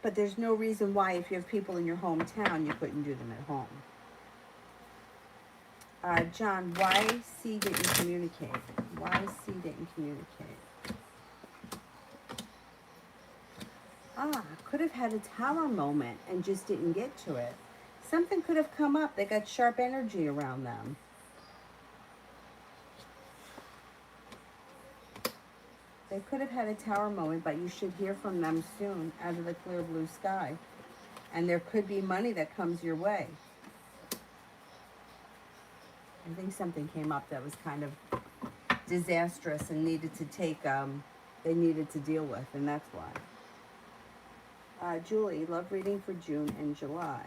But there's no reason why if you have people in your hometown, you couldn't do them at home. John, why C didn't communicate? Why C didn't communicate? Could have had a tower moment and just didn't get to it. Something could have come up. They got sharp energy around them. They could have had a tower moment, but you should hear from them soon out of the clear blue sky. And there could be money that comes your way. I think something came up that was kind of disastrous and needed to they needed to deal with, and that's why. Julie, love reading for June and July.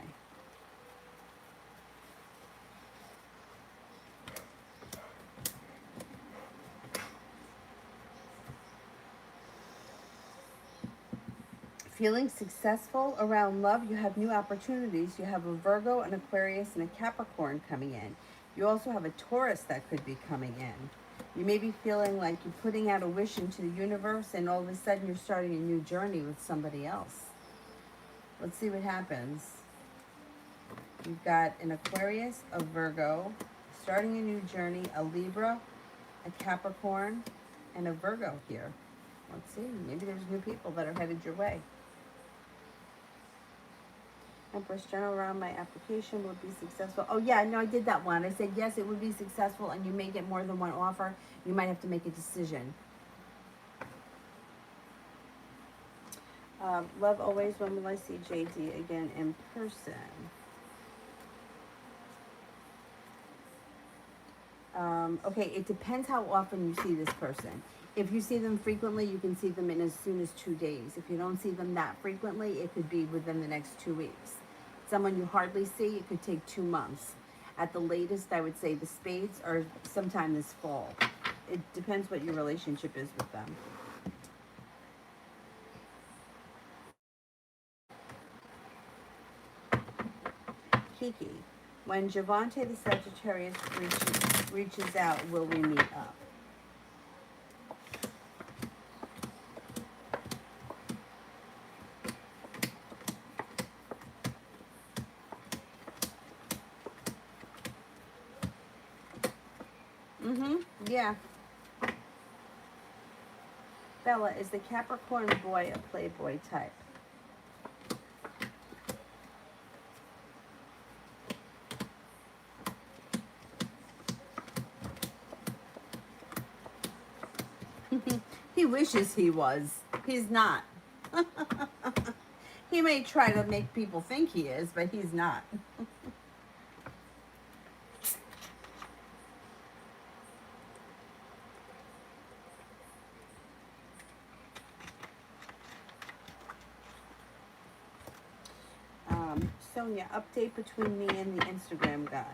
Feeling successful around love, you have new opportunities. You have a Virgo, an Aquarius, and a Capricorn coming in. You also have a Taurus that could be coming in. You may be feeling like you're putting out a wish into the universe and all of a sudden you're starting a new journey with somebody else. Let's see what happens. You've got an Aquarius, a Virgo, starting a new journey, a Libra, a Capricorn, and a Virgo here. Let's see, maybe there's new people that are headed your way. Empress General, around my application would be successful. Oh yeah, no, I did that one. I said yes, it would be successful and you may get more than one offer. You might have to make a decision. Love always, when will I see JD again in person? Okay, it depends how often you see this person. If you see them frequently, you can see them in as soon as 2 days. If you don't see them that frequently, it could be within the next 2 weeks. Someone you hardly see, it could take 2 months. At the latest, I would say the spades are sometime this fall. It depends what your relationship is with them. Kiki, when Javante the Sagittarius reaches out, will we meet up? Mm-hmm. Yeah. Bella, is the Capricorn boy a playboy type? He wishes he was. He's not. He may try to make people think he is, but he's not. Sonia, update between me and the Instagram guy.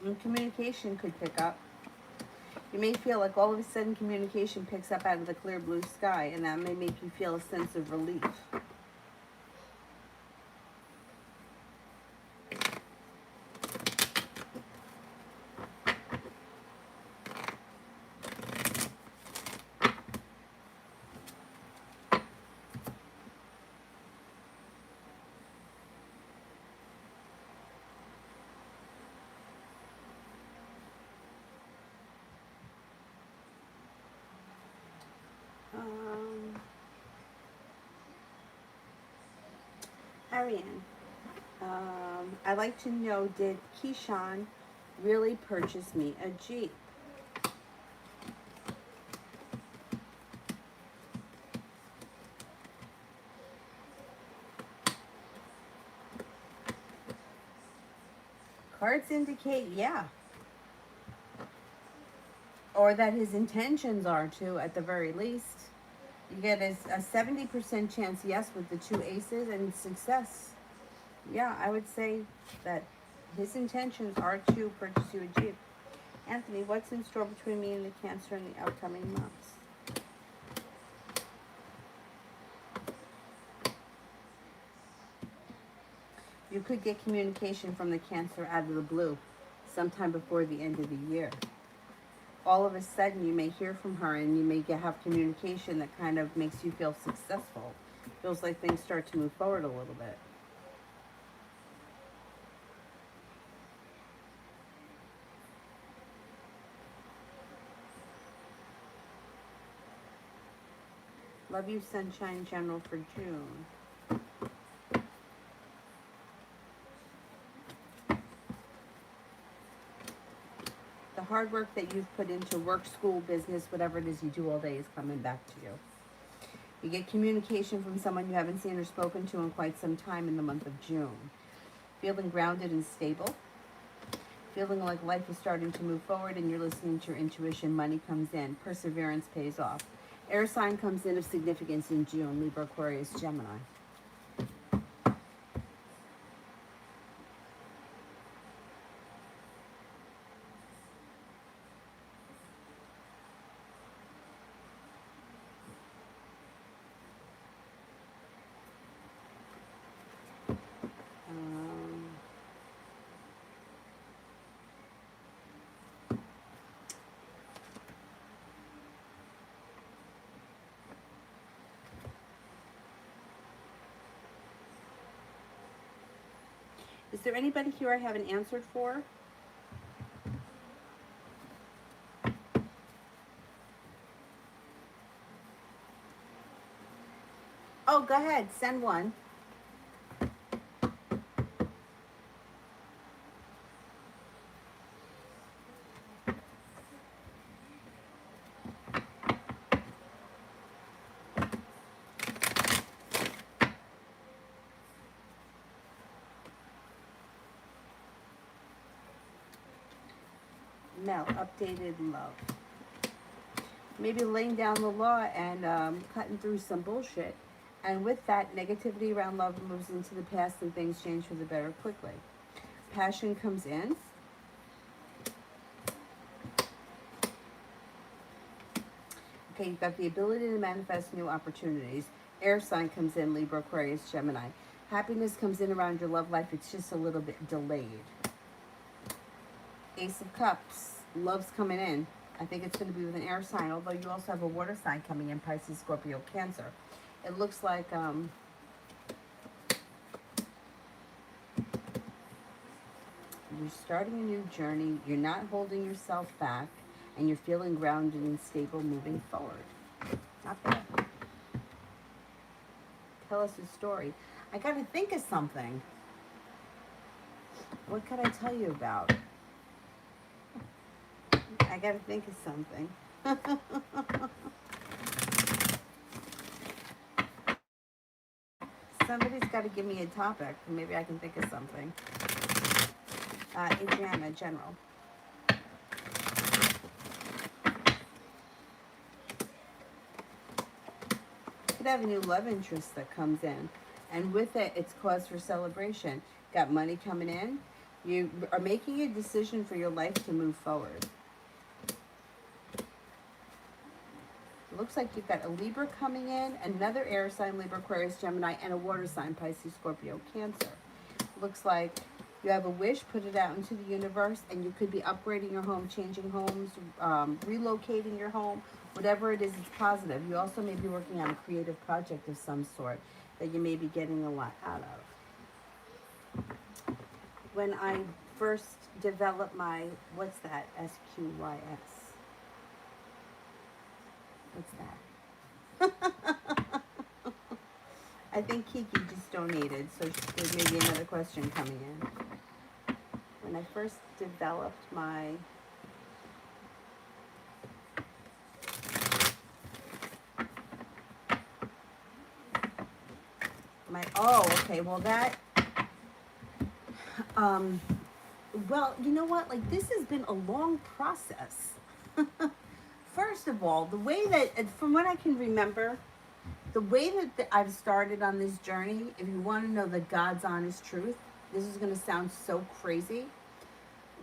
And communication could pick up. You may feel like all of a sudden communication picks up out of the clear blue sky, and that may make you feel a sense of relief. Ariane, I'd like to know, did Keyshawn really purchase me a Jeep? Cards indicate yeah. Or that his intentions are to, at the very least. You get a 70% chance yes with the two aces and success. Yeah, I would say that his intentions are to purchase you a Jeep. Anthony, what's in store between me and the Cancer in the upcoming months? You could get communication from the Cancer out of the blue sometime before the end of the year. All of a sudden you may hear from her and you may have communication that kind of makes you feel successful. Feels like things start to move forward a little bit. Love you, Sunshine General, for June. The hard work that you've put into work, school, business, whatever it is you do all day is coming back to you. You get communication from someone you haven't seen or spoken to in quite some time in the month of June. Feeling grounded and stable. Feeling like life is starting to move forward and you're listening to your intuition. Money comes in. Perseverance pays off. Air sign comes in of significance in June. Libra, Aquarius, Gemini. Is there anybody here I haven't answered for? Oh, go ahead. Send one. Mel, updated love. Maybe laying down the law and cutting through some bullshit. And with that, negativity around love moves into the past and things change for the better quickly. Passion comes in. Okay, you've got the ability to manifest new opportunities. Air sign comes in, Libra, Aquarius, Gemini. Happiness comes in around your love life. It's just a little bit delayed. Ace of Cups. Love's coming in. I think it's going to be with an air sign, although you also have a water sign coming in, Pisces, Scorpio, Cancer. It looks like you're starting a new journey. You're not holding yourself back, and you're feeling grounded and stable moving forward. Not bad. Tell us a story. I got to think of something. What could I tell you about? I got to think of something. Somebody's got to give me a topic. Maybe I can think of something. Adriana, general. You could have a new love interest that comes in. And with it, it's cause for celebration. Got money coming in. You are making a decision for your life to move forward. Looks like you've got a Libra coming in, another air sign, Libra, Aquarius, Gemini, and a water sign, Pisces, Scorpio, Cancer. Looks like you have a wish, put it out into the universe, and you could be upgrading your home, changing homes, relocating your home, whatever it is, it's positive. You also may be working on a creative project of some sort that you may be getting a lot out of. When I first developed my, what's that, SQYS? What's that? I think Kiki just donated, so there's maybe another question coming in. When I first developed my oh, okay, well that, well, you know what, like this has been a long process. First of all, the way that, from what I can remember, the way that I've started on this journey, if you want to know the God's honest truth, this is going to sound so crazy.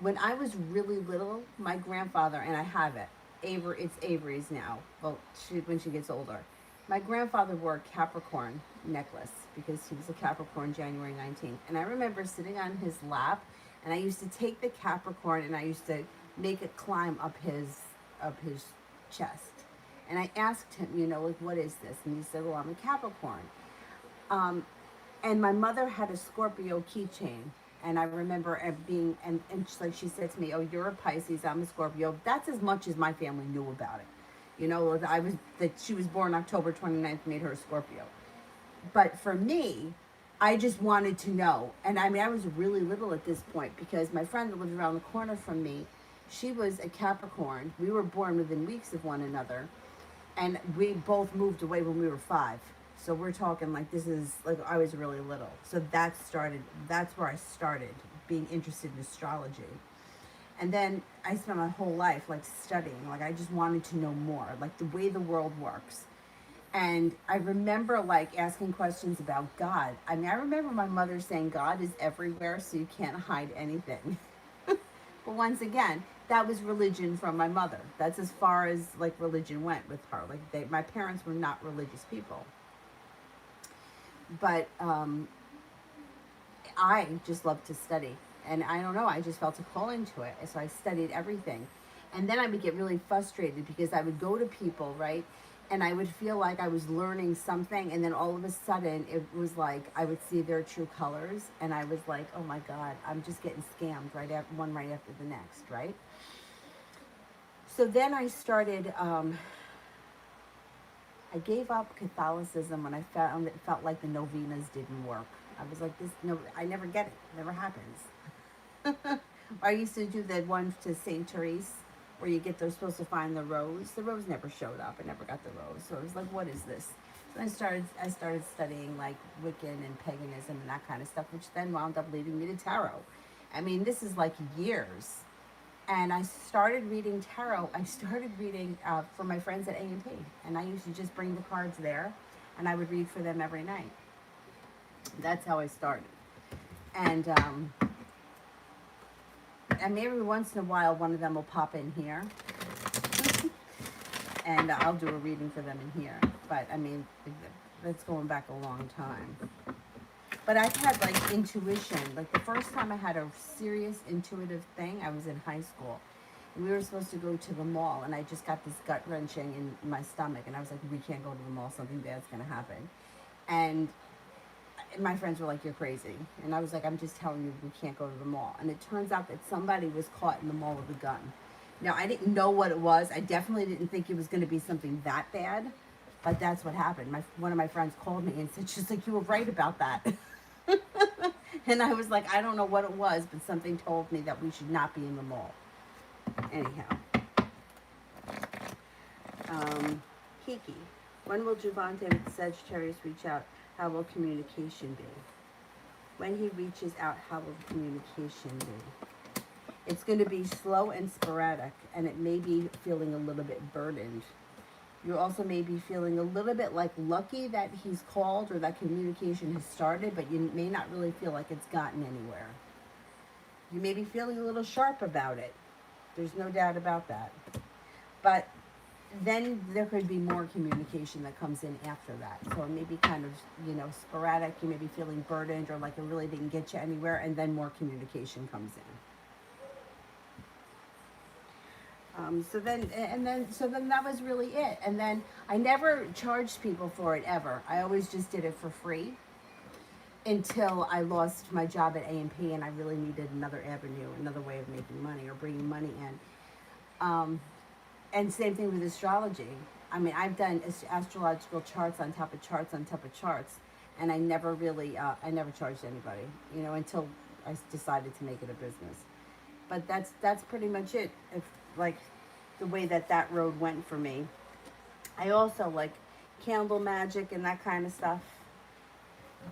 When I was really little, my grandfather, and I have it, it's Avery's now, well, when she gets older. My grandfather wore a Capricorn necklace because he was a Capricorn January 19th. And I remember sitting on his lap, and I used to take the Capricorn and I used to make it climb up his chest. And I asked him, you know, like, what is this? And he said, well, I'm a Capricorn. And my mother had a Scorpio keychain. And I remember it being, and she said to me, oh, you're a Pisces, I'm a Scorpio. That's as much as my family knew about it. You know, that she was born October 29th made her a Scorpio. But for me, I just wanted to know. And I mean, I was really little at this point because my friend that lived around the corner from me, she was a Capricorn. We were born within weeks of one another. And we both moved away when we were 5. So we're talking like this is, like I was really little. So that's where I started being interested in astrology. And then I spent my whole life like studying, like I just wanted to know more, like the way the world works. And I remember like asking questions about God. I mean, I remember my mother saying God is everywhere, so you can't hide anything. But once again, that was religion from my mother. That's as far as like religion went with her. Like my parents were not religious people. But I just loved to study. And I don't know, I just felt a call into it. So I studied everything. And then I would get really frustrated because I would go to people, right? And I would feel like I was learning something. And then all of a sudden, it was like I would see their true colors. And I was like, oh my God, I'm just getting scammed one right after the next, right? So then I started, I gave up Catholicism when I found it felt like the novenas didn't work. I was like, I never get it. It never happens. I used to do the one to St. Therese where they're supposed to find the rose. The rose never showed up. I never got the rose. So I was like, what is this? So I started studying like Wiccan and paganism and that kind of stuff, which then wound up leading me to tarot. I mean, this is like years. And I started reading tarot. I started reading for my friends at A&P. And I used to just bring the cards there and I would read for them every night. That's how I started. And every once in a while, one of them will pop in here. And I'll do a reading for them in here. But, I mean, that's going back a long time. But I've had, like, intuition. Like, the first time I had a serious intuitive thing, I was in high school. We were supposed to go to the mall, and I just got this gut wrenching in my stomach, and I was like, we can't go to the mall, something bad's gonna happen. And my friends were like, you're crazy. And I was like, I'm just telling you, we can't go to the mall. And it turns out that somebody was caught in the mall with a gun. Now, I didn't know what it was. I definitely didn't think it was going to be something that bad, but that's what happened. One of my friends called me and said, she's like, you were right about that. And I was like, I don't know what it was, but something told me that we should not be in the mall. Anyhow. Kiki, when will Javante with Sagittarius reach out? How will communication be? When he reaches out, how will communication be? It's going to be slow and sporadic, and it may be feeling a little bit burdened. You also may be feeling a little bit like lucky that he's called or that communication has started, but you may not really feel like it's gotten anywhere. You may be feeling a little sharp about it. There's no doubt about that. But then there could be more communication that comes in after that. So it may be kind of, sporadic. You may be feeling burdened or like it really didn't get you anywhere, and then more communication comes in. So then that was really it. And then I never charged people for it ever. I always just did it for free until I lost my job at A&P and I really needed another avenue, another way of making money or bringing money in. And same thing with astrology. I mean, I've done astrological charts on top of charts on top of charts, and I never really, I never charged anybody, until I decided to make it a business. But that's pretty much it. If like the way that road went for me. I also like candle magic and that kind of stuff,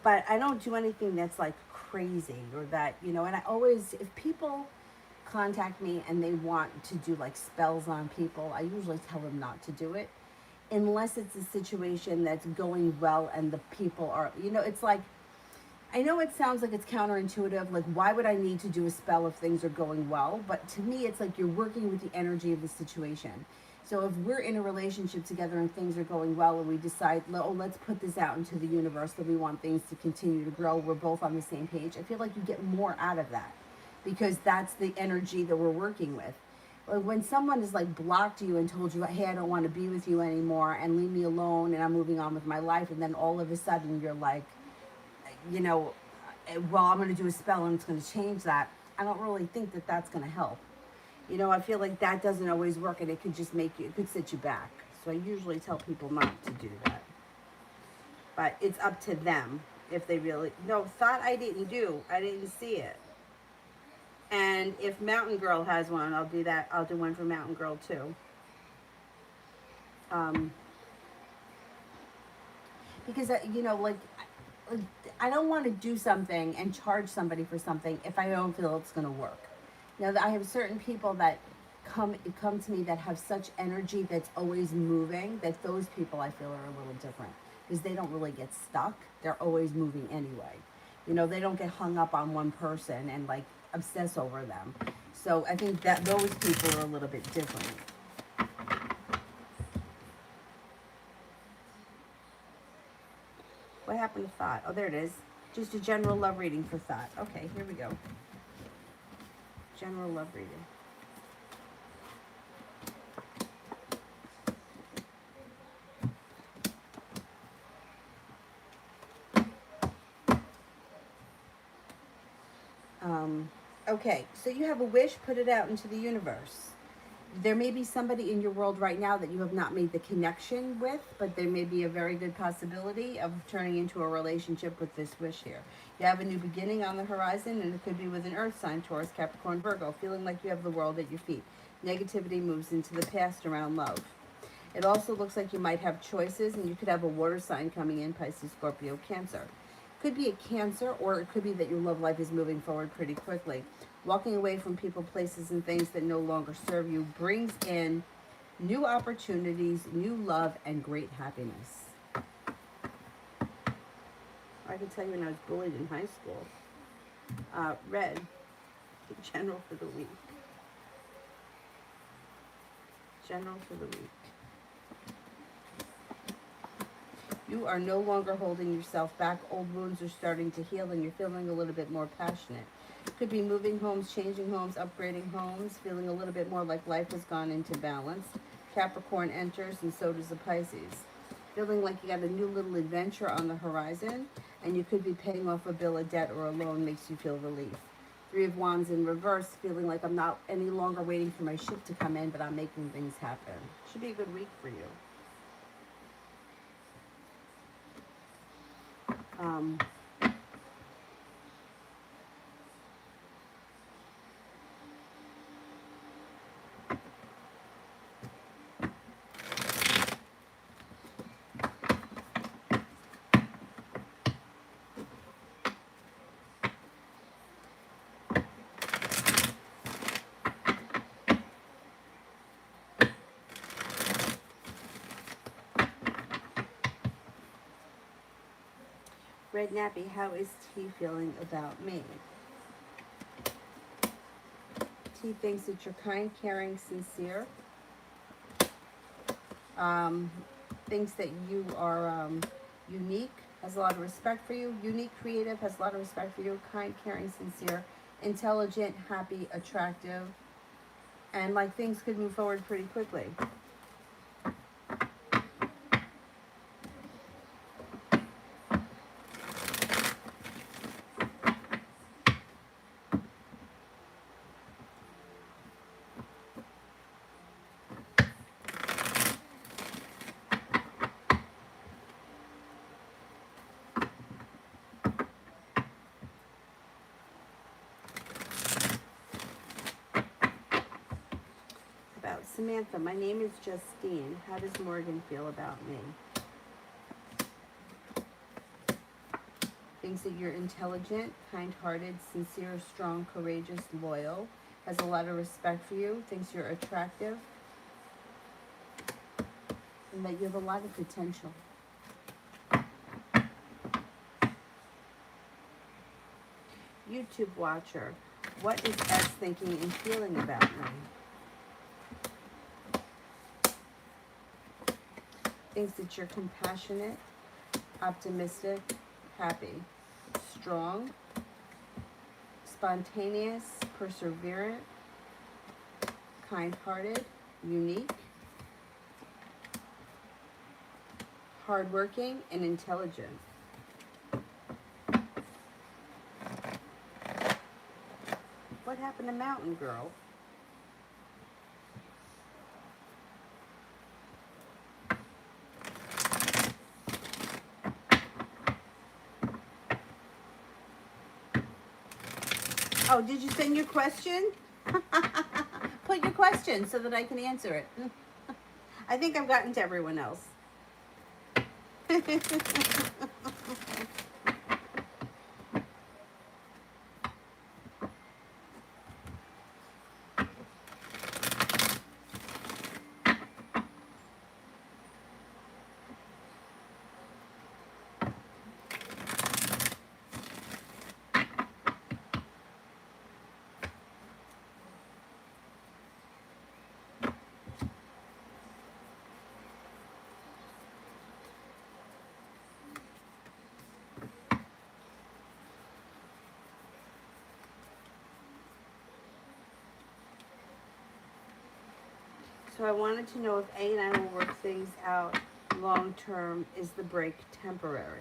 but I don't do anything that's like crazy or that, and I always, if people contact me and they want to do like spells on people, I usually tell them not to do it unless it's a situation that's going well and the people are, it's like, I know it sounds like it's counterintuitive, like why would I need to do a spell if things are going well? But to me, it's like you're working with the energy of the situation. So if we're in a relationship together and things are going well and we decide, oh, let's put this out into the universe that we want things to continue to grow, we're both on the same page, I feel like you get more out of that because that's the energy that we're working with. When someone has like blocked you and told you, hey, I don't want to be with you anymore and leave me alone and I'm moving on with my life, and then all of a sudden you're like, well, I'm going to do a spell and it's going to change that. I don't really think that that's going to help. I feel like that doesn't always work, and it could just it could set you back. So I usually tell people not to do that. But it's up to them if they really, no, thought I didn't see it. And if Mountain Girl has one, I'll do that. I'll do one for Mountain Girl too. Because, I don't want to do something and charge somebody for something if I don't feel it's going to work. I have certain people that come to me that have such energy that's always moving, that those people I feel are a little different because they don't really get stuck. They're always moving anyway. They don't get hung up on one person and like obsess over them. So I think that those people are a little bit different. What happened to thought? Oh, there it is. Just a general love reading for thought. Okay, here we go. General love reading. Okay, so you have a wish, put it out into the universe. There may be somebody in your world right now that you have not made the connection with, but there may be a very good possibility of turning into a relationship with this wish here. You have a new beginning on the horizon, and it could be with an earth sign, Taurus, Capricorn, Virgo, feeling like you have the world at your feet. Negativity moves into the past around love. It also looks like you might have choices, and you could have a water sign coming in, Pisces, Scorpio, Cancer. Could be a Cancer, or it could be that your love life is moving forward pretty quickly. Walking away from people, places, and things that no longer serve you brings in new opportunities, new love, and great happiness. I can tell you when I was bullied in high school. Red, general for the week. General for the week. You are no longer holding yourself back. Old wounds are starting to heal, and you're feeling a little bit more passionate. Could be moving homes, changing homes, upgrading homes, feeling a little bit more like life has gone into balance. Capricorn enters, and so does the Pisces. Feeling like you got a new little adventure on the horizon, and you could be paying off a bill, a debt, or a loan makes you feel relief. Three of Wands in reverse, feeling like I'm not any longer waiting for my ship to come in, but I'm making things happen. Should be a good week for you. Um, Red Nappy, how is T feeling about me? T thinks that you're kind, caring, sincere. Thinks that you are unique, has a lot of respect for you. Unique, creative, has a lot of respect for you. Kind, caring, sincere, intelligent, happy, attractive. And like things could move forward pretty quickly. Samantha, my name is Justine. How does Morgan feel about me? Thinks that you're intelligent, kind-hearted, sincere, strong, courageous, loyal. Has a lot of respect for you. Thinks you're attractive. And that you have a lot of potential. YouTube watcher, what is S thinking and feeling about me? Thinks that you're compassionate, optimistic, happy, strong, spontaneous, perseverant, kind-hearted, unique, hardworking, and intelligent. What happened to Mountain Girl? Oh, did you send your question? Put your question so that I can answer it. I think I've gotten to everyone else. So I wanted to know if A and I will work things out long term. Is the break temporary?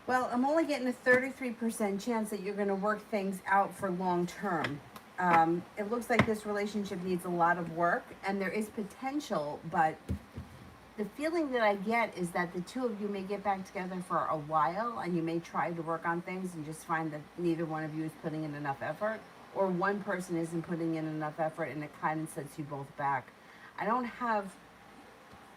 Well, I'm only getting a 33% chance that you're going to work things out for long term. It looks like this relationship needs a lot of work, and there is potential, but the feeling that I get is that the two of you may get back together for a while, and you may try to work on things and just find that neither one of you is putting in enough effort, or one person isn't putting in enough effort, and it kind of sets you both back. I don't have...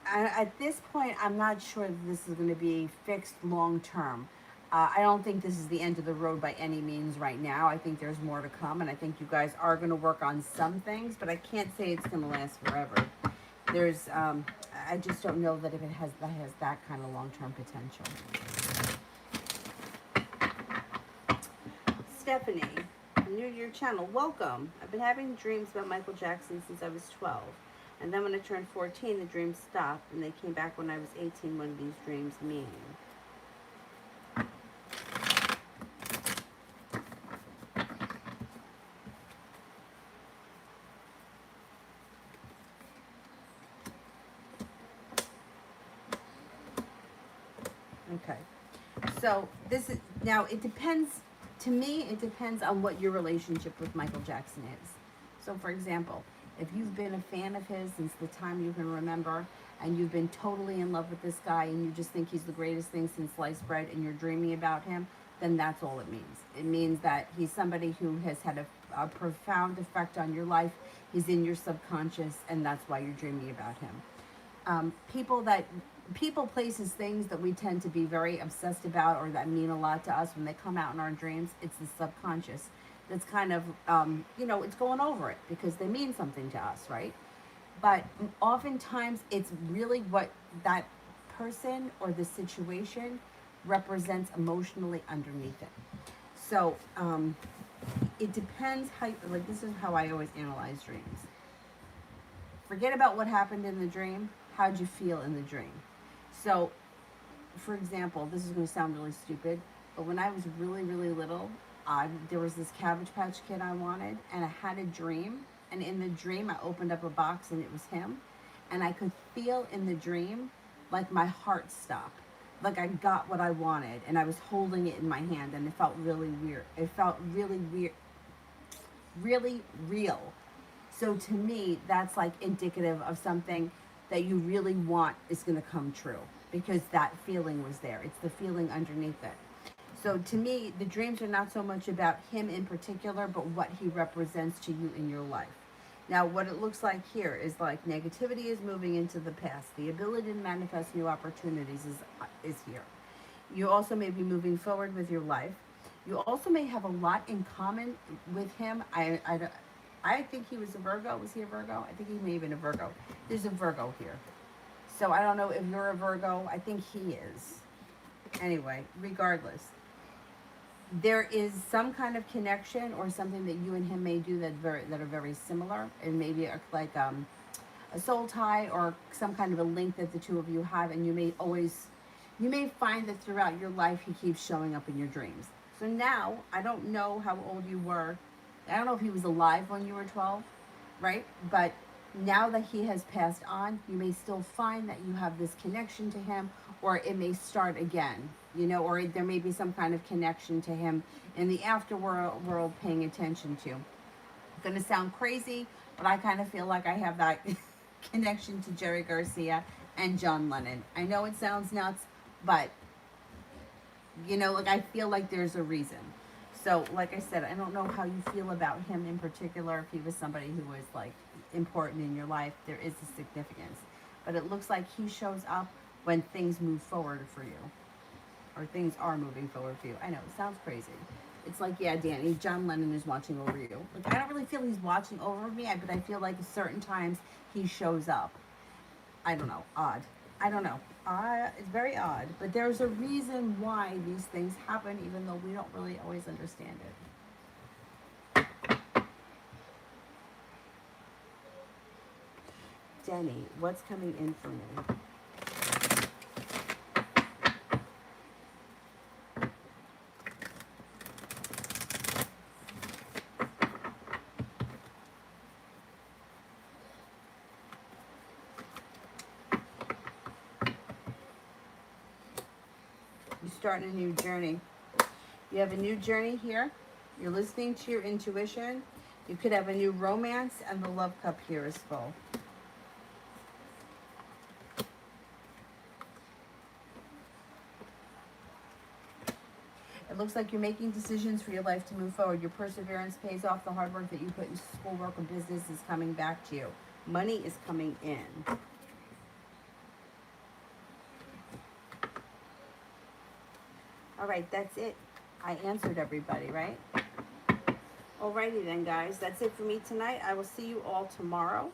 at this point, I'm not sure that this is going to be fixed long term. I don't think this is the end of the road by any means right now. I think there's more to come, and I think you guys are going to work on some things, but I can't say it's going to last forever. There's, I just don't know that if it has that kind of long-term potential. Stephanie, new to your channel, welcome. I've been having dreams about Michael Jackson since I was 12. And then when I turned 14, the dreams stopped, and they came back when I was 18. What do these dreams mean? Okay. So this is, now it depends, to me, it depends on what your relationship with Michael Jackson is. So for example, if you've been a fan of his since the time you can remember, and you've been totally in love with this guy, and you just think he's the greatest thing since sliced bread, and you're dreaming about him, then that's all it means. It means that he's somebody who has had a profound effect on your life. He's in your subconscious, and that's why you're dreaming about him. People, places, things that we tend to be very obsessed about or that mean a lot to us, when they come out in our dreams, it's the subconscious that's kind of, it's going over it because they mean something to us, right? But oftentimes it's really what that person or the situation represents emotionally underneath it. So it depends how, like, this is how I always analyze dreams. Forget about what happened in the dream. How'd you feel in the dream? So, for example, this is going to sound really stupid, but when I was really, really little, there was this Cabbage Patch Kid I wanted, and I had a dream, and in the dream I opened up a box and it was him, and I could feel in the dream like my heart stopped, like I got what I wanted, and I was holding it in my hand, and it felt really weird. It felt really weird, really real. So to me, that's like indicative of something that you really want is going to come true, because that feeling was there. It's the feeling underneath it. So to me, the dreams are not so much about him in particular, but what he represents to you in your life. Now, what it looks like here is like negativity is moving into the past. The ability to manifest new opportunities is here. You also may be moving forward with your life. You also may have a lot in common with him. I think he was a Virgo. Was he a Virgo? I think he may have been a Virgo. There's a Virgo here. So I don't know if you're a Virgo. I think he is. Anyway, regardless, there is some kind of connection or something that you and him may do that are very similar, and maybe like a soul tie or some kind of a link that the two of you have, and you may find that throughout your life he keeps showing up in your dreams. So now, I don't know how old you were. I don't know if he was alive when you were 12, right? But now that he has passed on, you may still find that you have this connection to him, or it may start again, or there may be some kind of connection to him in the afterworld paying attention to. It's going to sound crazy, but I kind of feel like I have that connection to Jerry Garcia and John Lennon. I know it sounds nuts, but, like I feel like there's a reason. So, like I said, I don't know how you feel about him in particular, if he was somebody who was, like, important in your life. There is a significance. But it looks like he shows up when things move forward for you. Or things are moving forward for you. I know, it sounds crazy. It's like, yeah, Danny, John Lennon is watching over you. Like, I don't really feel he's watching over me, but I feel like at certain times he shows up. I don't know, odd. I don't know. It's very odd, but there's a reason why these things happen, even though we don't really always understand it. Denny, what's coming in for me? Starting a new journey. You have a new journey here. You're listening to your intuition. You could have a new romance, and the love cup here is full. It looks like you're making decisions for your life to move forward. Your perseverance pays off. The hard work that you put into schoolwork or business is coming back to you. Money is coming in. All right, that's it. I answered everybody, right? Alrighty then, guys. That's it for me tonight. I will see you all tomorrow.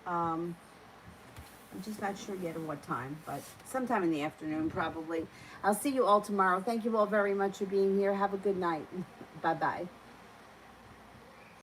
I'm just not sure yet at what time, but sometime in the afternoon probably. I'll see you all tomorrow. Thank you all very much for being here. Have a good night. Bye-bye.